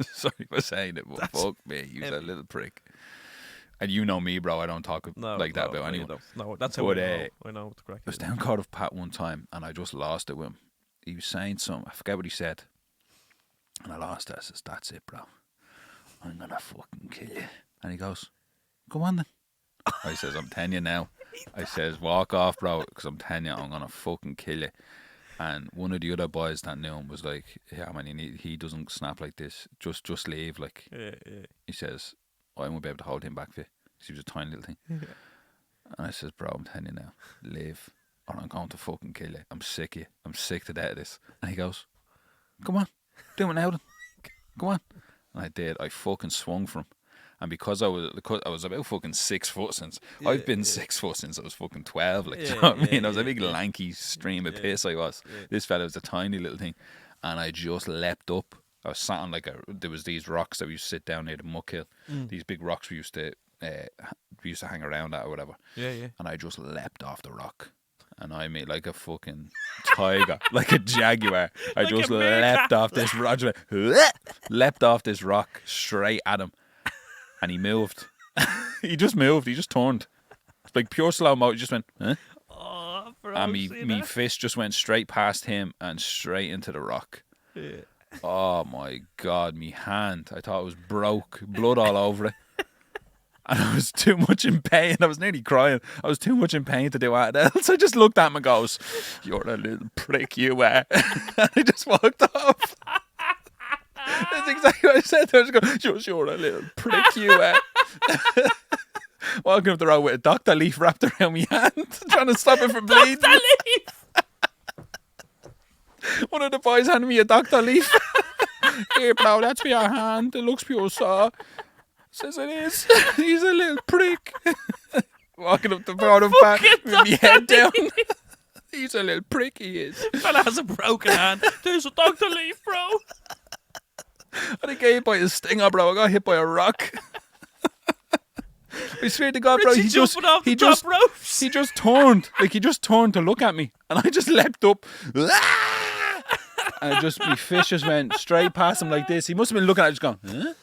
Sorry for saying it, but fuck me, he was a little prick. And you know me, bro. I don't talk like that about anyone. No, that's how But, I know what the crack I was is. down Cardiff Pat one time, and I just lost it with him. He was saying something. I forget what he said, and I lost it. I says, "That's it, bro. I'm gonna fucking kill you." And he goes, "Go on then." I says, "I'm telling you now." I says, "Walk off, bro, because I'm telling you, I'm gonna fucking kill you." And one of the other boys that knew him was like, "Yeah, man, he doesn't snap like this. Just leave." Like Yeah. he says, "I won't be able to hold him back for you." 'Cause he was a tiny little thing. And I says, "Bro, I'm telling you now, leave, or I'm going to fucking kill you. I'm sick of you. I'm sick to death of this." And he goes, "Come on, do it now then. Go on." And I did. I fucking swung for him. And because I was about fucking 6 foot since I've been 6 foot since I was fucking 12. Like, do you know what I mean? I was a big lanky stream of piss. I was. This fella was a tiny little thing, and I just leapt up. I was sat on there was these rocks that we used to sit down near the muck hill. These big rocks we used to hang around at or whatever. Yeah. And I just leapt off the rock. And I made like a fucking tiger, like a jaguar. I Like just a meerkat. leapt off this rock, leapt off this rock straight at him. And he moved. He just moved. He just turned. Like pure slow mo. He just went, huh? Oh, bro. And see me that? fist just went straight past him and straight into the rock. Yeah. Oh my God, me hand. I thought it was broke. Blood all over it. And I was too much in pain. I was nearly crying. I was too much in pain to do anything else. I just looked at him and goes, "You're a little prick, you are." And I just walked off. That's exactly what I said. I was going, "You're a little prick, you are." Walking up the road with a Dr. Leaf wrapped around my hand, trying to stop it from bleeding. Dr. Leaf! One of the boys handed me a Dr. Leaf. "Here, bro, that's for your hand. It looks pure sore." Says it is. He's a little prick. Walking up the road back with my head down. He's a little prick, he is. Fella has a broken hand. There's a Dr. Leaf, bro. I didn't get hit by a stinger, bro. I got hit by a rock. I swear to God, bro, Richie jumping off the top ropes. he just turned, like he just turned to look at me, and I just leapt up, and my fish just went straight past him like this. He must have been looking at it, just going, huh?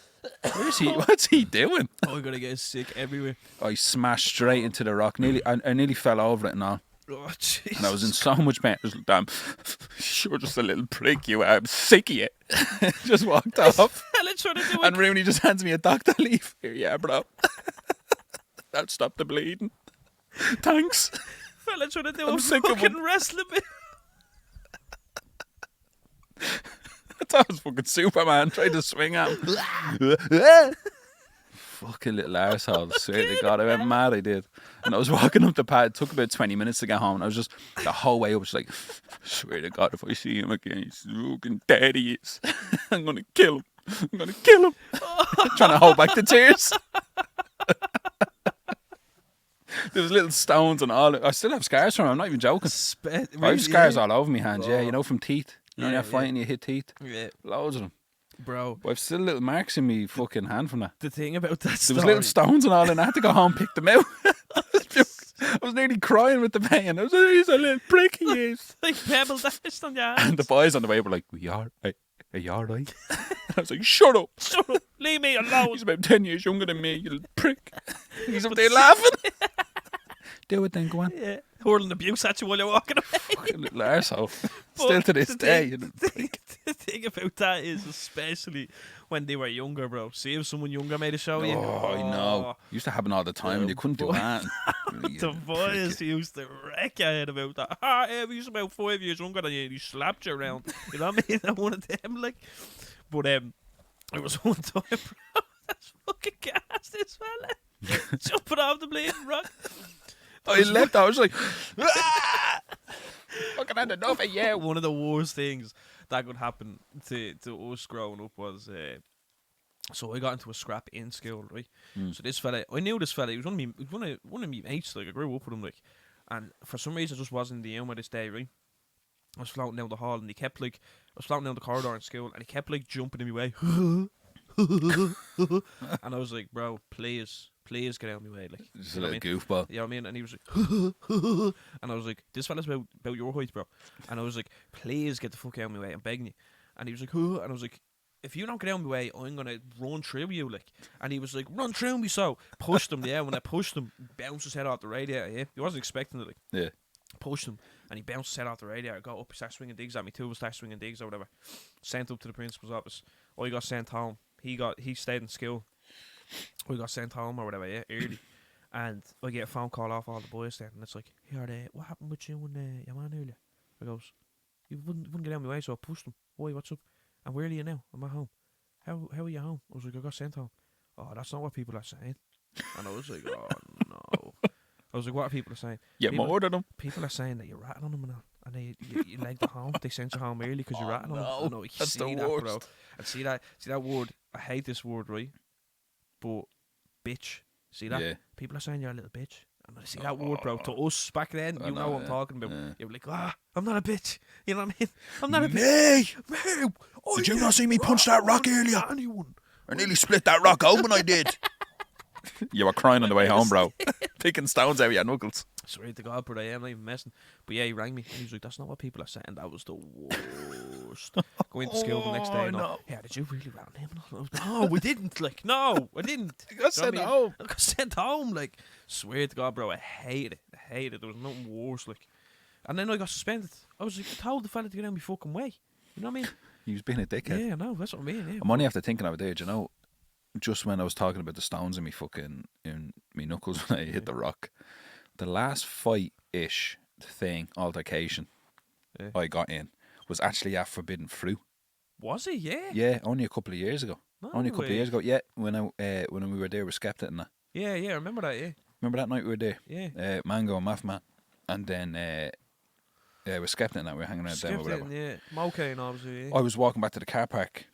Where's he? What's he doing? Oh, we're gonna get sick everywhere. I smashed straight into the rock. I nearly fell over it and all. Oh, Jesus. And I was in so much pain. I was like, damn, you're just a little prick, you are. I'm sick of you. Just walked off. Fella trying to do And Rooney just hands me a doctor leaf. Here, yeah, bro. That'll stop the bleeding. Thanks. Fella trying to do I'm a sick of fucking him. wrestling bit. I thought I was fucking Superman. Tried to swing at him. Fucking little arsehole. Swear to God, I went mad, I did. And I was walking up the path. It took about 20 minutes to get home. And I was just, the whole way up, just like, swear to God, if I see him again, he's fucking dead he is. I'm going to kill him. I'm going to kill him. Trying to hold back the tears. There was little stones and all. I still have scars from him. I'm not even joking. I have scars all over my hands, yeah, you know, from teeth. You know, Yeah, you're fighting, you hit teeth. Yeah, Loads of them. bro. But I've still little marks in me fucking hand from that. The thing about that There story. was little stones and all, and I had to go home and pick them out. I was nearly crying with the pain. I was like, he's a little prick, he is. like pebble dashed on your hands. And the boys on the way were like, are you alright? And I was like, shut up. Shut up. Leave me alone. He's about 10 years younger than me, you little prick. He's up there laughing. Do it then, go on. Yeah, hurling abuse at you while you're walking away. Fucking little arsehole. Still to this the day. thing- You little prick. The thing about that is, especially when they were younger, bro. See if someone younger made a show. You. Oh, I know. Used to happen all the time. You couldn't do boy. that. The boys used to wreck your head about that. Ah, yeah, he's about 5 years younger than you. And he slapped you around. You know what I mean? I'm one of them, like. But it was one time, bro. That's fucking gas, this fella. Jumping off the bleeding rock. I left. I was like, fucking had enough of you. One of the worst things that could happen to us growing up was, so I got into a scrap in school, right? So this fella, I knew this fella. He was one of me mates. Like I grew up with him, like, and for some reason, I just wasn't in the air with this day, right? I was floating down the hall, and he kept like, I was floating down the corridor in school, and he kept like jumping in my way. And I was like, bro, please get out of my way, like, Just you a know little what I mean? goofball. You know what I mean? And he was like, and I was like, this fella's about your height, bro. And I was like, please get the fuck out of my way, I'm begging you. And he was like, and I was like, if you don't get out of my way, I'm gonna run through you, like. And he was like, run through me, so pushed him. Yeah, when I pushed him, bounced his head off the radiator. Yeah, he wasn't expecting it, like. Yeah. Pushed him, and he bounced his head off the radiator. Got up, he started swinging digs at me. Two of us started swinging digs or whatever. Sent up to the principal's office. I got sent home. He stayed in school. We got sent home or whatever, yeah, early. And I get a phone call off all the boys there, and it's like, here, what happened with you and your man earlier? I goes, you wouldn't get out of my way, so I pushed him. Why, what's up? And where are you now? I'm at home. How are you home? I was like, I got sent home. Oh, that's not what people are saying. And I was like, oh no. I was like, what are people saying? You People- murdered him. People are saying that you're ratting on them and you legged it home. They sent you home early because you're Oh, ratting on no. them. I know, you That's see the that, bro. worst. And see that word. I hate this word, right? But bitch, see that? Yeah. People are saying you're a little bitch. And I see that word, bro. To us back then, I you know know, what I'm yeah. talking about. Yeah. You're like, I'm not a bitch. You know what I mean? I'm not a bitch. Me! Me! Did you not see me punch that rock earlier? Anyone. I nearly split that rock open, I did. You were crying on the way home, bro. Picking stones out of your knuckles. Swear to God, but I am not even messing. But yeah, he rang me and he was like, that's not what people are saying. That was the worst. Going to school the next day and all, yeah, did you really rat on him? And I was like, no, we didn't. Like, no, I didn't. I got sent You know what I mean? home. I got sent home. Like, swear to God, bro, I hate it. I hate it. There was nothing worse. Like, and then I got suspended. I was like, I told the fella to get out of my fucking way. You know what I mean? He was being a dickhead. Yeah, no, that's what I mean. Yeah. I'm only after thinking of it there, do you know, just when I was talking about the stones in me knuckles when I hit the rock, the last fight-ish thing, altercation Yeah. I got in was actually at Forbidden Fruit. Was he? Yeah. Yeah, only a couple of years ago. No Only a couple way. of years ago. Yeah, when we were there with Skepta and that. Yeah, I remember that. Yeah. Remember that night we were there? Yeah. Mango and Mathman. And then with Skepta and that, we were hanging around them or whatever. Yeah. Mocaine, obviously. Yeah. I was walking back to the car park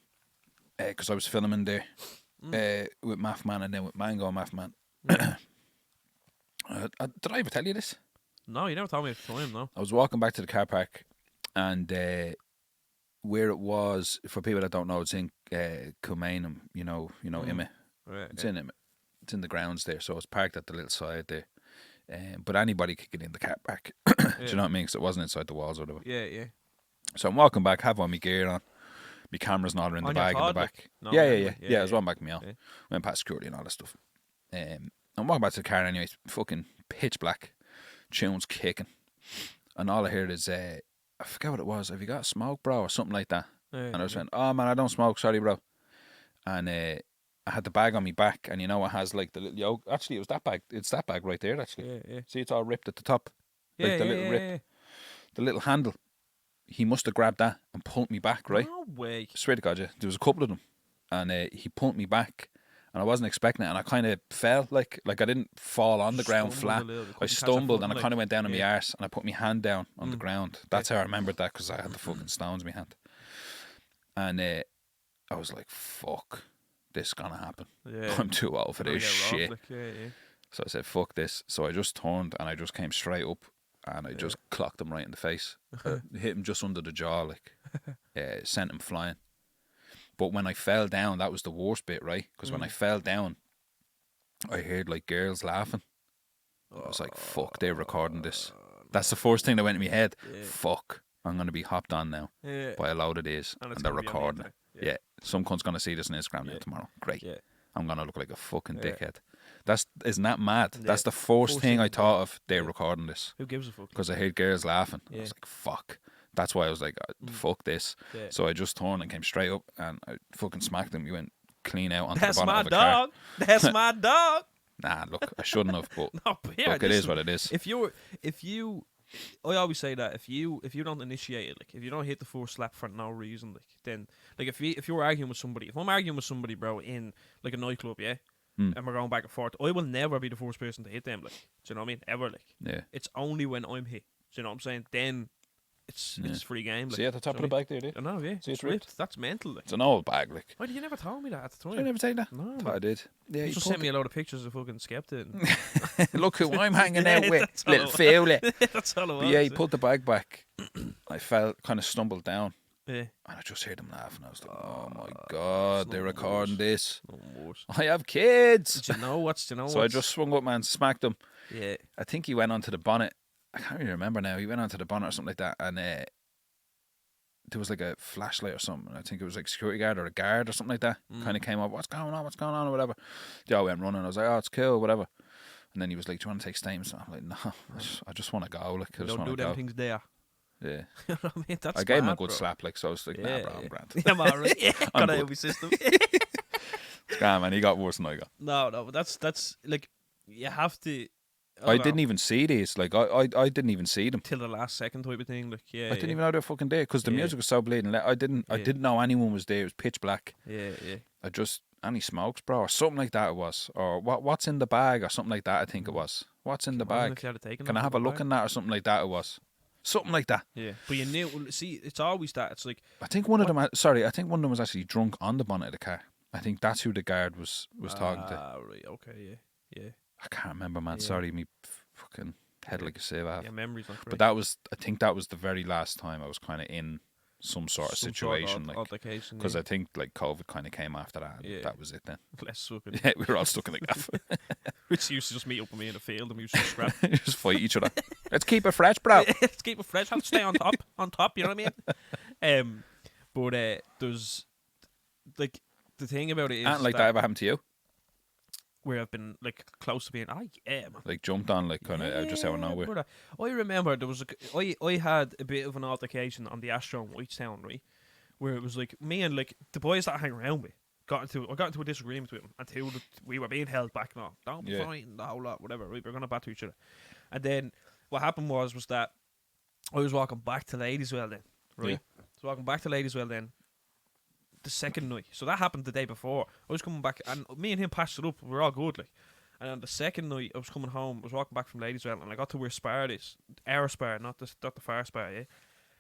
because I was filming there with Mathman and then with Mango and Mathman. Did I ever tell you this? No, you never told me at the time, no. I was walking back to the car park and where it was, for people that don't know, it's in Kilmainham, you know Emmett. Right. It's in Emmett. It's in the grounds there, so it's parked at the little side there. But anybody could get in the car park. Do you know what I mean? Because it wasn't inside the walls or whatever. Yeah. So I'm walking back, have all my gear on. My cameras and all are in the On your bag in the pod, back. like? No, Yeah, anyway. it was one back of me off. Yeah. Went past security and all that stuff. I'm walking back to the car anyway. It's fucking pitch black. Tunes kicking. And all I heard is, I forget what it was. Have you got a smoke, bro? Or something like that. And I was saying, oh man, I don't smoke. Sorry, bro. And I had the bag on my back. And you know, it has like the little yoke. Actually, it was that bag. It's that bag right there, actually. Yeah. See, it's all ripped at the top. Like the little rip. Yeah. The little handle. He must have grabbed that and pulled me back, right? No way. Swear to God, yeah. There was a couple of them. And he pulled me back. And I wasn't expecting it. And I kind of fell. Like I didn't fall on the ground flat. I stumbled and I kind of went down on my arse. And I put my hand down on the ground. That's how I remembered that, because I had the fucking stones in my hand. And I was like, fuck. This is going to happen. Yeah. I'm too old for this shit. Yeah. So I said, fuck this. So I just turned and I just came straight up. And I just clocked him right in the face. Hit him just under the jaw, like. Sent him flying. But when I fell down, that was the worst bit, right? Because when I fell down, I heard like girls laughing. I was like, fuck, they're recording this. That's the first thing that went in my head. Yeah. Fuck, I'm going to be hopped on now by a load of these. And it's they're gonna be on the recording it. internet. Yeah. Some cunt's going to see this on Instagram now tomorrow. Great. Yeah. I'm going to look like a fucking Yeah. dickhead. Isn't that mad? Yeah. That's the first First thing thing I you thought of. They're recording this. Who gives a fuck? Because I heard girls laughing. I Yeah. was like, fuck. That's why I was like, fuck this. Yeah. So I just turned and came straight up and I fucking smacked him. He went clean out onto That's the bottom my of the car. dog. That's my dog. Nah, look, I shouldn't have, but No, but yeah, look, it is listen, what it is. If you, I always say that if you don't initiate it, like if you don't hit the first slap for no reason, like then like if you're arguing with somebody, if I'm arguing with somebody, bro, in like a nightclub, yeah, and we're going back and forth, I will never be the first person to hit them, like, do you know what I mean? Ever, like. Yeah. It's only when I'm hit. Do you know what I'm saying? Then it's free game. Like, See at the top of the bag there, dude? I know, yeah. See, it's ripped. That's mental. Like. It's an old bag, like. Why did you never tell me that at the Did I time? never tell you that? No, Thought I did. Yeah, you he just sent me a load of pictures of fucking Skepta. Look who I'm hanging out Yeah, with, that's all little it Fowley. That's all it was. But yeah, he put the bag back. I kind of stumbled down. Yeah. And I just heard him laughing. I was like, oh my God, they're recording this. No worse. I have kids. Do you know what's? So I just swung up, man, smacked him. Yeah. I think he went onto the bonnet. I can't really remember now. He went onto the bonnet or something like that. And there was like a flashlight or something. I think it was like a security guard or a guard or something like that. Kind of came up, what's going on or whatever. They all went running. I was like, oh, it's cool, whatever. And then he was like, do you want to take statements? I'm like, no, I just want to go. Like, I just Don't want do to them go. things there. Yeah. You know what I mean? That's I gave him a smart, good bro. slap, like, so I was like, nah, bro, I'm grand. Yeah, I'm alright. Yeah, I'm got a good. heavy system. Scam, man, he got worse than I got. No, but that's like you have to. I didn't even see these. Like, I didn't even see them. till the last second type of thing. Like, yeah, I didn't even know they were fucking there because the Yeah. music was so bleeding. I didn't know anyone was there. It was pitch black. Yeah. I just any smokes, bro, or something like that. It was, or what's in the bag, or something like that. I think it was. What's in the Imagine bag? if you had taken Can that I have a from the look bag. in that, or something like that? It was something like that. Yeah, but you knew. Well, see, it's always that. It's like I think one of them. Sorry, I think one of them was actually drunk on the bonnet of the car. I think that's who the guard was talking to. Ah, right. Okay. Yeah. I can't remember, man. Yeah. Sorry, me fucking head like a sieve. I have. Yeah. Memories not great. But that was, I think that was the very last time I was kind of in some sort of Some situation, sort of like, altercation, because yeah. I think like COVID kind of came after that. And Yeah. That was it then. less fucking. Yeah, we were all stuck in the gaff. Which used to just meet up with me in the field and we used to scrap. Just fight each other. Let's keep it fresh, bro. Let's keep it fresh. Have to stay on top. You know what I mean? But there's like the thing about it is And like that ever happened to you? where I've been like close to being, yeah, man. Like jumped on, like kind of just out of nowhere. Brother. I remember there was I had a bit of an altercation on the Astro in Whitestown, right, where it was like me and like the boys that I hang around with I got into a disagreement with them until we were being held back. No, don't be Yeah. fighting the whole lot, whatever. Right, we're gonna batter each other, and then what happened was that I was walking back to Ladieswell then, right? Yeah. So walking back to Ladieswell then. The second night, so that happened the day before. I was coming back, and me and him patched it up. We were all good, like. And on the second night, I was coming home. I was walking back from Ladieswell, and I got to where Spar is, our Spar, not the far Spar. Yeah,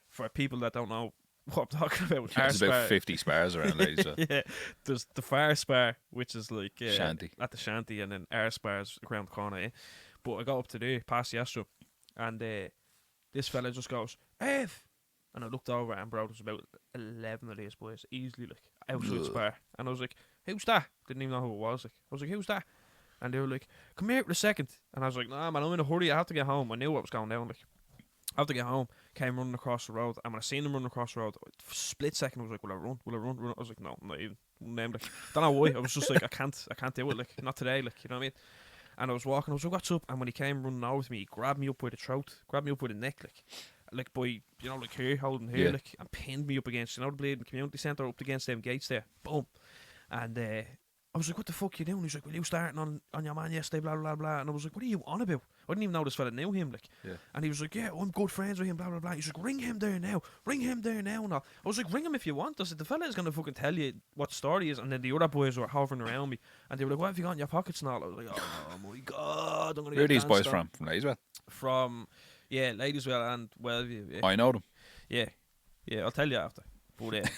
for people that don't know what I'm talking about, our There's about Spar. 50 spars around, ladies. So. Yeah, there's the far Spar, which is like Shanty. at the shanty, and then our Spar's around the corner. Yeah? But I got up to there, past the Astro, and this fella just goes, "Ev," and I looked over, and bro, there's about 11 of these boys, easily like outside Ugh. Spar, and I was like, "Who's that?" Didn't even know who it was. Like, I was like, "Who's that?" And they were like, come here for a second. And I was like, nah, man, I'm in a hurry. I have to get home. I knew what was going down. Like, I have to get home. Came running across the road. And when I seen them running across the road, split second, I was like, will I run? Will I run? I was like, no, I'm not even. Named like, don't know why. I was just like, I can't do it. Like, not today. Like, you know what I mean? And I was walking. I was like, what's up? And when he came running over to me, he grabbed me up by the throat, grabbed me up by the neck, like by, you know, like here, holding here, like, and pinned me up against, you know, the Bleeding Community Centre, up against them gates there. Boom. And I was like, what the fuck you doing? He's like, well, you starting on your man yesterday, blah, blah, blah. And I was like, what are you on about? I didn't even know this fella knew him, like. Yeah. And he was like, yeah, I'm good friends with him, blah, blah, blah. He's like, ring him there now. And all. I was like, ring him if you want. I said, the fella is going to fucking tell you what the story is. And then the other boys were hovering around me. And they were like, what have you got in your pockets and all? I was like, oh my God, I'm going to get Where are these boys danced from? From Ladyswell? From, yeah, Ladyswell and Wellview. Yeah. I know them. Yeah, I'll tell you after. But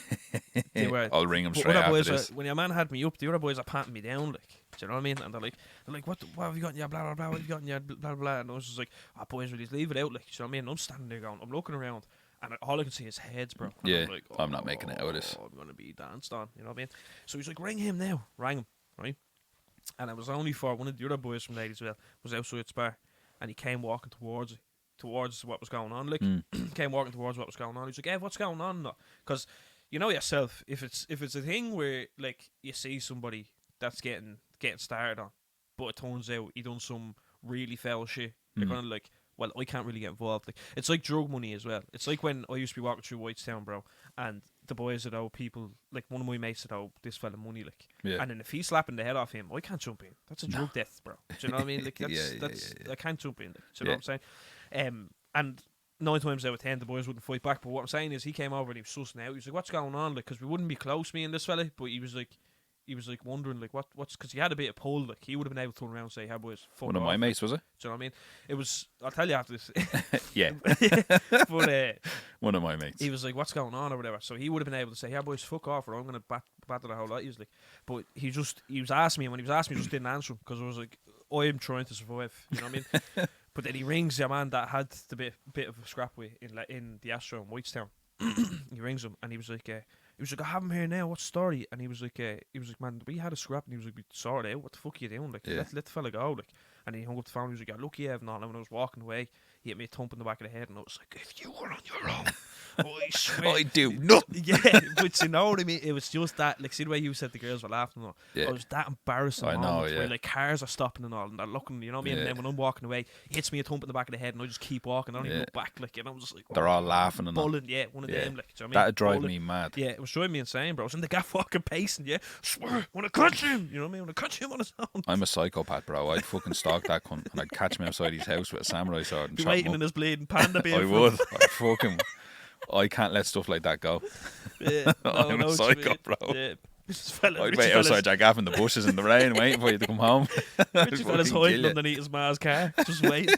they were, I'll ring them but straight other after boys this. when your man had me up, the other boys are patting me down, like, do you know what I mean? And they're like, what have you got in your blah blah blah? What have you got in your blah blah blah? And I was just like, boys, will you leave it out, like, do you know what I mean? And I'm standing there going, I'm looking around, and all I can see is heads, bro. And Yeah, I'm like, I'm not making it out of this. I'm gonna be danced on, you know what I mean? So he's like, ring him now, rang him, right? And it was only for one of the other boys from Ladyswell was outside the bar, and he came walking towards what was going on, like, came walking towards what was going on. He's like, what's going on? Because you know yourself, if it's a thing where, like, you see somebody that's getting started on, but it turns out he done some really foul shit, you're kind of like, well, I can't really get involved. Like, it's like drug money as well. It's like when I used to be walking through Whitestown, bro, and the boys that owe people, like, one of my mates that owe this fella money, like, and then if he's slapping the head off him, I can't jump in. That's a drug death, bro. Do you know what I mean? Like, that's I can't jump in. Like, do you know what I'm saying? And 9 times out of 10, the boys wouldn't fight back. But what I'm saying is, he came over and he was sussing out. He was like, "What's going on?" Like, because we wouldn't be close, me and this fella. But he was like wondering, like, what's because he had a bit of pull. Like, he would have been able to turn around and say, "Hey, boys, fuck One of my off." mates, was it? Do you know what I mean? It was. I'll tell you after this. Yeah. But One of my mates. he was like, "What's going on?" or whatever. So he would have been able to say, "Yeah, boys, fuck off," or "I'm gonna batter the whole lot." He was like, but he was asking me, and when he was asking me, I just didn't answer him because I was like, I'm trying to survive. You know what I mean? But then he rings your man that had the bit of a scrap with in the Astro in Whitestown. He rings him and he was like, I have him here now. What's the story? And he was like, man, we had a scrap, and he was like, we sorted out. What the fuck are you doing? Like, let the fella go. Like, and he hung up the phone. He was like, yeah, lucky Evan. And when I was walking away, he hit me a thump in the back of the head, and I was like, if you were on your own, I swear, I do nothing. Yeah, but you know what I mean? It was just that, like, see the way you said the girls were laughing and all. Yeah. It was that embarrassing I know, moment yeah. where, like, cars are stopping and all, and they're looking, you know what I mean? Yeah. And then when I'm walking away, he hits me a thump in the back of the head, and I just keep walking. I don't even look back, like, and I was just like, They're all laughing and all. bullying, yeah, one of them, like, do you know what I mean? That'd drive Bullying. me mad. Yeah, it was driving me insane, bro. I was in the gaff walking pacing, yeah. Swear, when I catch him, you know what I mean? When I catch him on his own. I'm a psychopath, bro. I'd fucking stalk that cunt, and I'd catch him outside his house with a samurai sword and Be chop him waiting up. in his bleeding panda beer. I would. I'd fucking. I can't let stuff like that go. Yeah, I'm a psycho, bro. Yeah. This fella, I'd Richie wait fella's- outside your gaff in the bushes in the rain, waiting for you to come home. I'd Richie fella's fucking hiding kill you. underneath his ma's car, just waiting.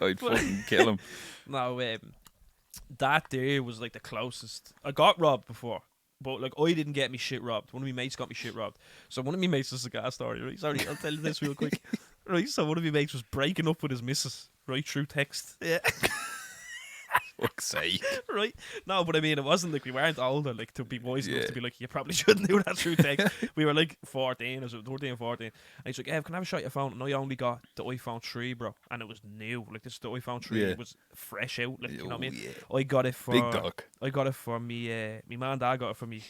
I'd fucking kill him. No, that there was like the closest. I got robbed before, but like I didn't get me shit robbed. One of my mates got me shit robbed. So one of my mates, this is a gas story, right? Sorry, I'll tell you this real quick. Right, so one of my mates was breaking up with his missus, right, through text. Yeah. Fuck's sake. Right? No, but I mean, it wasn't like we weren't older, like, to be wise enough Yeah. to be like, you probably shouldn't do that through text. We were like 14 or so, 13, 14. And he's like, can I have a shot at your phone? And I only got the iPhone 3, bro. And it was new. Like, this the iPhone 3 Yeah. it was fresh out. Like, you know what I mean? Oh, yeah. I got it for Big dog. I got it for me. My man and dad got it for me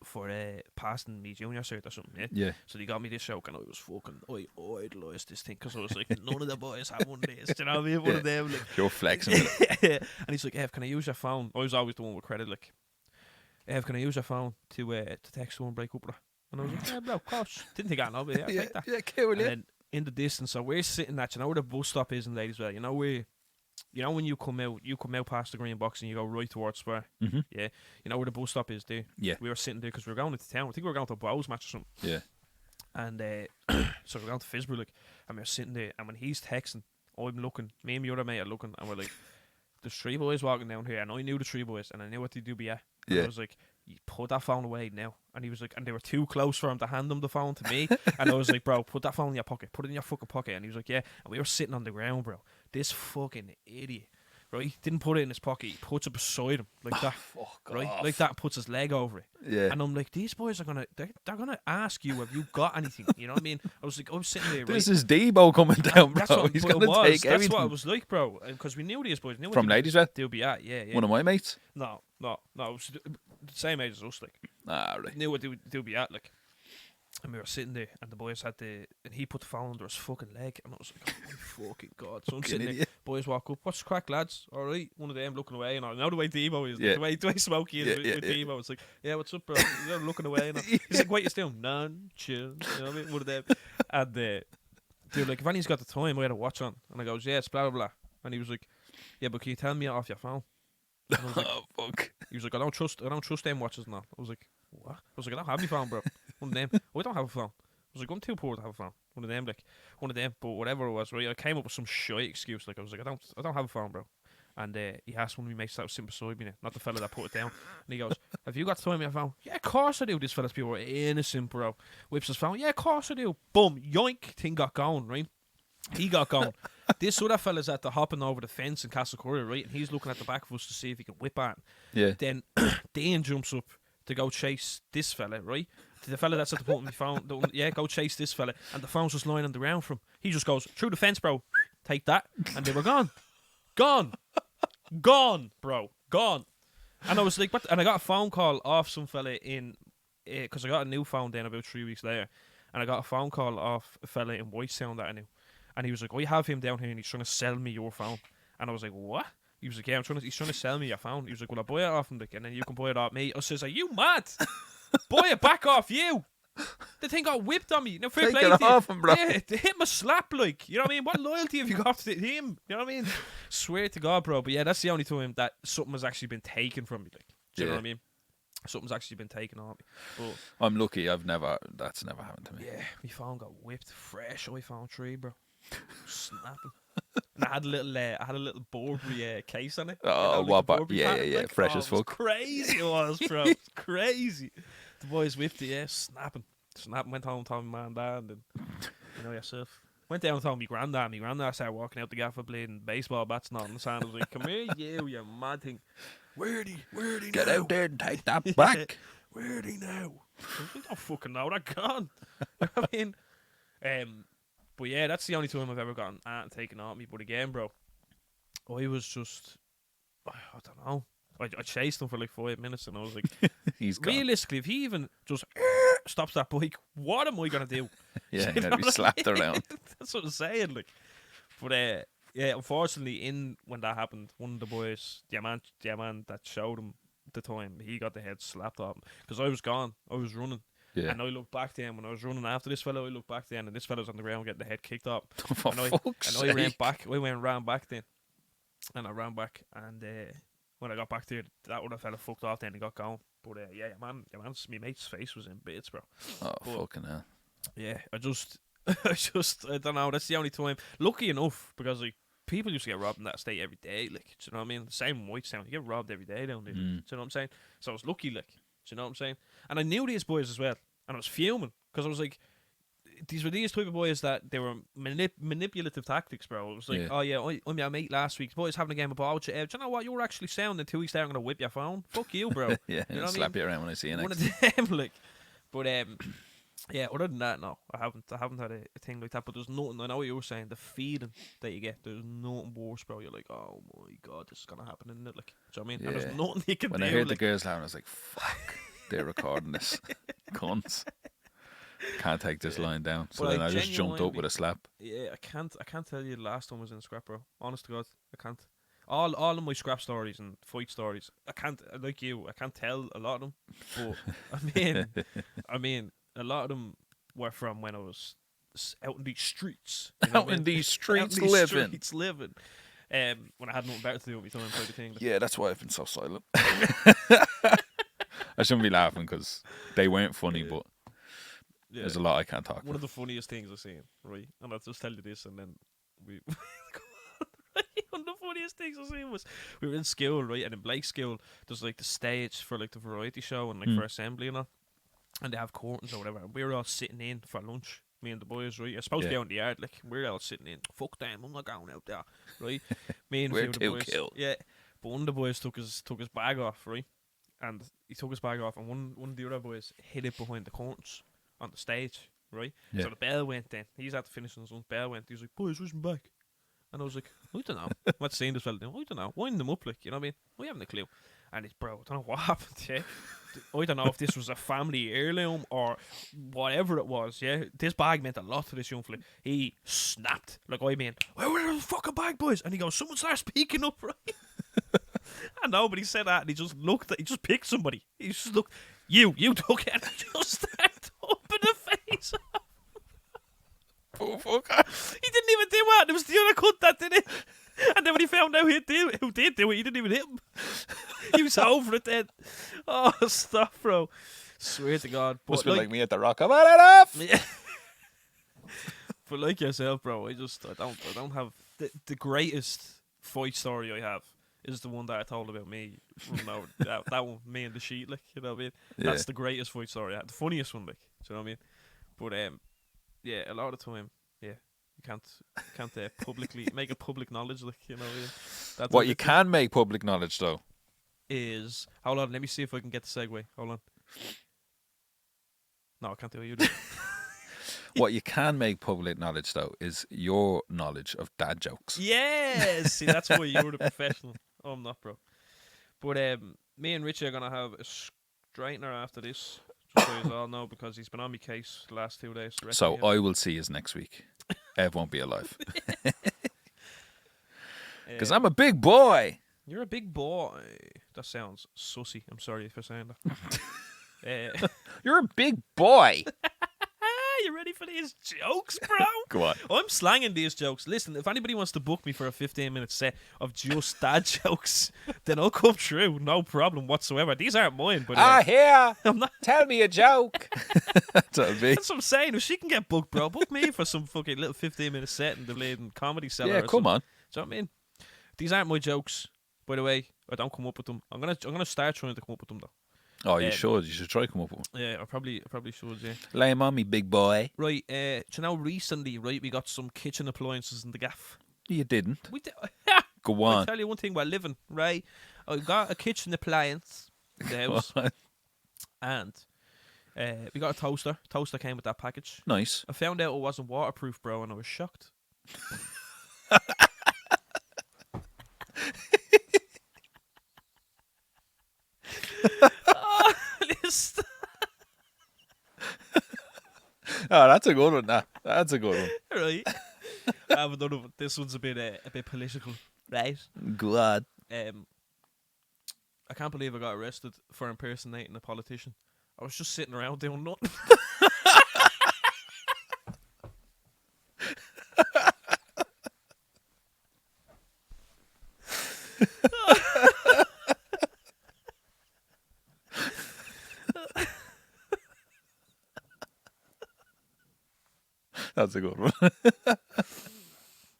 for passing me junior cert or something. Yeah. Yeah. So they got me this show, and I was fucking I idolised this thing because I was like, none of the boys have one of these. Do you know what I mean? One of them, like. You're flexing with it. And he's like, Ev, can I use your phone? I was always the one with credit, like, Ev, can I use your phone to text someone break up with her? And I was like, yeah, bro, of course. Didn't think I know, but yeah, I'll take that. Yeah, cool, And then in the distance, so we're sitting at, you know where the bus stop is in Ladyswell? You know where, you know when you come out past the green box and you go right towards Spur? Mm-hmm. Yeah. You know where the bus stop is there? Yeah. We were sitting there because we were going into town. I think we were going to a Bows match or something. Yeah. And so we're going to Fisborough, like, and we're sitting there, and when he's texting, I'm looking, me and my other mate are looking, and we're like, there's 3 boys walking down here, and I knew the 3 boys, and I knew what they do be at. And Yeah. I was like, you put that phone away now. And he was like, and they were too close for him to hand him the phone to me. And I was like, bro, put that phone in your pocket, put it in your fucking pocket. And he was like, yeah. And we were sitting on the ground, bro. This fucking idiot right? Didn't put it in his pocket. He puts it beside him like that, Fuck right? off. Like that. Puts his leg over it. Yeah. And I'm like, these boys are they're gonna ask you, have you got anything? You know what I mean? I was sitting there. This right? is Debo coming down, That's bro. what He's it gonna was. take That's everything. what it was like, bro. Because we knew these boys. Knew what From they- Ladiesville? They'll be at, yeah. One of my mates. No. It was the same age as us, like. Ah, right. Knew what they'll be at, like. And we were sitting there, and the boys had and he put the phone under his fucking leg, and I was like, oh my fucking god. So I'm sitting there, idiot. boys walk up, what's the crack, lads? All right, one of them looking away, and I know the way Debo is, Yeah. the way Smokey is with Debo. It's like, yeah, what's up, bro? They're looking away, and he's like, what you still? None, chill. You know what I mean? One of them. And they were like, if any's got the time, I had a watch on. And I goes, yeah, it's blah, blah, blah. And he was like, yeah, but can you tell me off your phone? And I was like, Oh, fuck. he was like, I don't trust them watches now. I was like, what? I was like, I don't have my phone, bro. One of them. Oh, I don't have a phone. I was like, I'm too poor to have a phone. One of them, but whatever it was, right? I came up with some shite excuse. Like, I was like, I don't have a phone, bro. And he asked one of my mates that was sitting beside me, not the fella that put it down. And he goes, have you got time on your phone? Yeah, of course I do. This fella's people are innocent, bro. Whips his phone. Yeah, of course I do. Boom, yoink, thing got going, right? He got going. This other fella's at the hopping over the fence in Castlecurry, right? And he's looking at the back of us to see if he can whip at. Yeah. Then Dane jumps up to go chase this fella, right? To the fella that's at the bottom of my phone. Yeah, go chase this fella. And the phone's just lying on the ground from him. He just goes, through the fence, bro. Take that. And they were gone. Gone, bro. Gone. And I was like, what? And I got a phone call off some fella in, because I got a new phone then about 3 weeks later. And I got a phone call off a fella in Whitestown that I knew. And he was like, oh, you have him down here and he's trying to sell me your phone. And I was like, what? He was like, yeah, he's trying to sell me your phone. He was like, well, I'll buy it off him, like, and then you can buy it off me. I says, are you mad? Buy it back off you. The thing got whipped on me. Now, fair Take play it to you. off him, bro. Yeah, to hit my slap, like, you know what I mean? What loyalty have you got to him? You know what I mean? Swear to God, bro. But yeah, that's the only time that something has actually been taken from me, like. Do you know what I mean? Something's actually been taken on me. But I'm lucky. That's never happened to me. yeah, my phone got whipped. Fresh iPhone 3, bro. Snapping. And I had a little Burberry case on it. Oh, like what the bar- Burberry yeah, pattern, yeah, like, fresh oh, as it was fuck. crazy it was, bro. It's crazy. The boys whipped it, yeah, snapping. Went home, told my man and dad, and you know yourself. Went down and told me granddad. My granddad started walking out the gaffer bleeding baseball bats and all in the sand. I was like, come here, you mad thing. Where'd he Get now? out there and take that back. Where'd he now? I was like, I don't fucking know, they're gone. I mean, but yeah, that's the only time I've ever gotten taken off me. But again, bro, I was just, I don't know. I chased him for like 5 minutes and I was like, He's gone. realistically, if he even just stops that bike, what am I going to do? Yeah, You he's know gonna be what I slapped mean? around. That's what I'm saying, like. But yeah, unfortunately, when that happened, one of the boys, the man that showed him the time, he got the head slapped off him because I was gone. I was running. Yeah. And I looked back then when I was running after this fellow. I looked back then, and this fellow's on the ground getting the head kicked up. For and I fuck's ran sake. back. I ran back then, and I ran back. And when I got back there, that other fella fucked off. Then he got going. But yeah, my mate's face was in bits, bro. Oh, But- fucking hell. Yeah, I don't know. That's the only time. Lucky enough, because like people used to get robbed in that state every day. Like, do you know what I mean? The same in Whitestown, you get robbed every day down there. Do you know what I'm saying? So I was lucky, like, do you know what I'm saying? And I knew these boys as well, and I was fuming because I was like, these were these type of boys that they were manipulative tactics, bro. It was like, Yeah. oh yeah, I'm your mate last week. The boys having a game of ball with you. Do you know what? You were actually sound. In 2 weeks there, I'm gonna whip your phone. Fuck you, bro. Yeah, You know I'll what I slap mean? you around when I see you One next. of them, like, but yeah. Other than that, no, I haven't had a thing like that. But there's nothing. I know what you were saying. The feeling that you get, there's nothing worse, bro. You're like, oh my god, this is gonna happen, isn't it? Like, do you know what I mean? And Yeah. there's nothing you can When do. I heard the like, girls laughing, I was like, fuck, they're recording this. Cunts. Can't take this line down. So But then I I just jumped up genuinely- with a slap. yeah, I can't tell you the last time I was in a scrap, bro. Honest to God, I can't. All of my scrap stories and fight stories, I can't. Like you, I can't tell a lot of them. But I mean, a lot of them were from when I was out in these streets. You know Out what I in mean? these streets Out in these living. streets living. When I had nothing better to do with my time, type of thing. Like, Yeah, that's why I've been so silent. I shouldn't be laughing because they weren't funny, but yeah. there's a lot I can't talk One about. of the funniest things I've seen, right? And I'll just tell you this, and then we. One of the funniest things I've seen was we were in school, right? And in Blake's school, there's like the stage for like the variety show and like for assembly and all, and they have curtains or whatever. And we were all sitting in for lunch, me and the boys, right? I was supposed to be Yeah. out in the yard, like, we're all sitting in. Fuck them, I'm not going out there, right? Me and a We're few of the too boys. killed. Yeah. But one of the boys took his bag off, right? And he took his bag off, and one of the other boys hid it behind the curtains on the stage, right? Yeah. So the bell went then. He's had to finish his own bell went. He was like, boys, where's my bag? And I was like, I don't know. I'm not saying this fella. I don't know. Wind them up, like, you know what I mean? We haven't a clue. And it's, bro, I don't know what happened, yeah. I don't know if this was a family heirloom or whatever it was, yeah. This bag meant a lot to this young fella. He snapped. Like, I mean, where's the fucking bag, boys? And he goes, someone starts speaking up, right? And nobody said that. And he just he just picked somebody. He just looked, you took it. And just started up in the face. Oh, fuck. He didn't even do that. It was the other cunt that did it. And then when he found out who did do it, he didn't even hit him. He was over it then. Oh, stop, bro. Swear to God. But Must be like me at the Rock. I've had enough. yeah. But like yourself, bro, I don't have the greatest fight story I have is the one that I told about me running over that one, me and the sheet, like, you know what I mean? Yeah. That's the greatest fight story I had. The funniest one, like, do you know what I mean? But yeah, a lot of the time, yeah, you can't publicly make a public knowledge, like, you know what I mean? That's What you can make public knowledge, though. is, hold on, let me see if I can get the segue. Hold on. No, I can't do it. You do. What you can make public knowledge, though, is your knowledge of dad jokes. Yes, see, that's why you're the professional. Oh, I'm not, bro. But me and Richie are gonna have a straightener after this, just so you all know, because he's been on my case the last 2 days. So I will see you next week. Ev won't be alive. Because I'm a big boy. You're a big boy. That sounds sussy. I'm sorry for saying that. You're a big boy. You ready for these jokes, bro? Go on. I'm slanging these jokes. Listen, if anybody wants to book me for a 15-minute set of just dad jokes, then I'll come through. No problem whatsoever. These aren't mine, but Here. I'm not. Tell me a joke. That's what it'd be. That's what I'm saying. If she can get booked, bro, book me for some fucking little 15-minute set in the Bladen Comedy Cellar. Yeah, or come something. on. Do you know what I mean? These aren't my jokes, by the way. I don't come up with them. I'm gonna start trying to come up with them though. Oh, you should. You should try to come up with one. Yeah, I probably should. Yeah. Lay 'em on me, big boy. Right. Do you know recently, right? We got some kitchen appliances in the gaff. You didn't. We did. Go I'll on. tell you one thing about living, right? I got a kitchen appliance in the house, and we got a toaster. Toaster came with that package. Nice. I found out it wasn't waterproof, bro, and I was shocked. Oh, listen. Oh, that's a good one. That's a good one. Right. I have another one. This one's a bit political, right? Glad. I can't believe I got arrested for impersonating a politician. I was just sitting around doing nothing. That's a good one.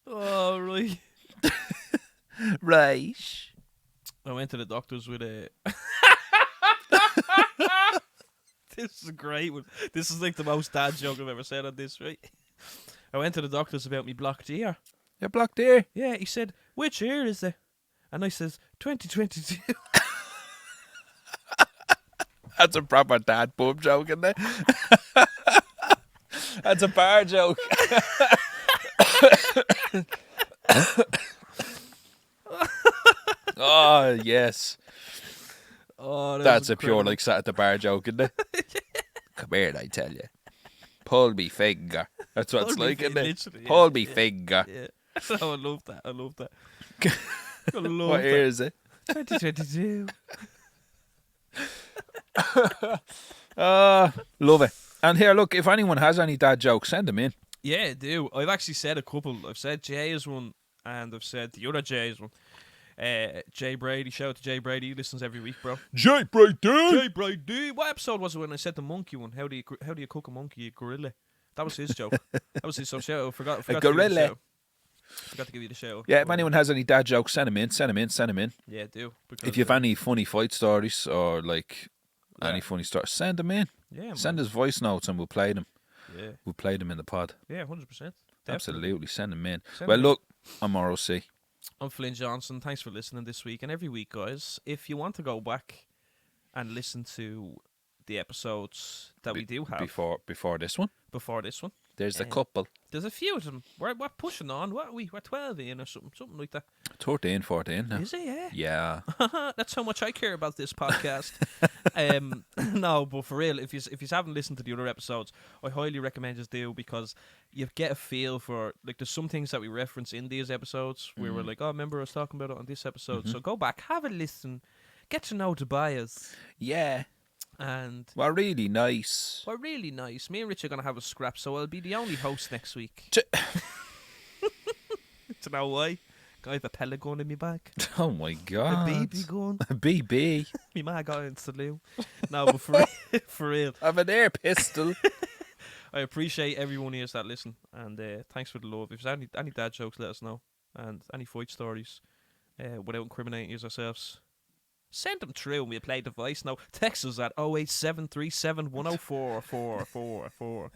Oh, right. Right. I went to the doctors with a. This is a great one. This is like the most dad joke I've ever said on this, right? I went to the doctors about me blocked ear. You're blocked here. Yeah, he said, which ear is it? And I says, 2022. That's a proper dad pub joke, isn't it? That's a bar joke. Oh, yes. Oh, That's a pure, like, sat at the bar joke, isn't it? Come here, I tell you. Pull me finger. That's what it's Pull me like, isn't finger, it? literally, Pull yeah, me yeah. finger. Yeah. Oh, I love that. I love that. I love What ear is it? 2022. Love it. And here, look, if anyone has any dad jokes, send them in. Yeah, I do. I've actually said a couple. I've said Jay is one, and I've said the other Jay is one. Jay Brady, shout out to Jay Brady. He listens every week, bro. Jay Brady! Jay Brady. What episode was it when I said the monkey one? How do you cook a monkey? A gorilla. That was his joke. That was his. So shout out. I forgot A to give you the gorilla. shout. Forgot to give you the shout. Yeah, if anyone has any dad jokes, send them in. Send them in. Send them in. Yeah, do. Because, If you have any funny fight stories or, like, Yeah. any funny stories, send them in. yeah, man. Send us voice notes and we'll play them. Yeah. we'll play them in the pod. Yeah, 100%. Absolutely, send them in. Send Well, them in. look, I'm ROC. I'm Flynn Johnson. Thanks for listening this week and every week, guys. If you want to go back and listen to the episodes that we do have Before this one, before this one, there's a couple. there's a few of them. We're pushing on. What are we? We're 12 in or something like that. 13, 14 now. Is it? Yeah. Yeah. That's how much I care about this podcast. No, but for real, if you haven't listened to the other episodes, I highly recommend you do, because you get a feel for, like, there's some things that we reference in these episodes where we're like, oh, remember I was talking about it on this episode. So go back, have a listen, get to know Tobias, Yeah. and We're really nice. we're really nice. Me and Rich are gonna have a scrap, so I'll be the only host next week. Ch- Do you know why? I have a pellet gun in my bag. Oh my A god. BB gun. A BB. Me ma got into the loo. No, but for real, I have an air pistol. I appreciate everyone here that listen, and thanks for the love. If there's any dad jokes, let us know, and any fight stories, without incriminating yourselves, send them through and we'll play the voice now. Text us at 08737 104 444.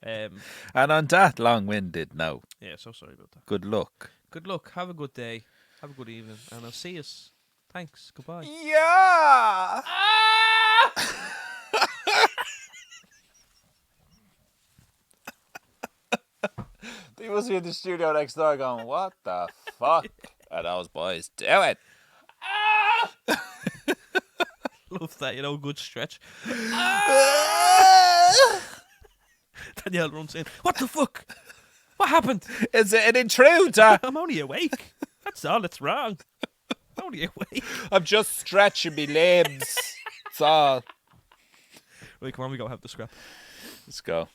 And on that long-winded note, Yeah, so sorry about that. good luck. Good luck, have a good day, have a good evening, and I'll see us. Thanks, goodbye. Yeah. He must be in the studio next door going, what the fuck are those boys doing? Love that, good stretch. Danielle runs in. What the fuck? What happened? Is it an intruder? I'm only awake. That's all that's wrong. I'm only awake. I'm just stretching my limbs. That's all. Right, come on, we go have the scrap. Let's go.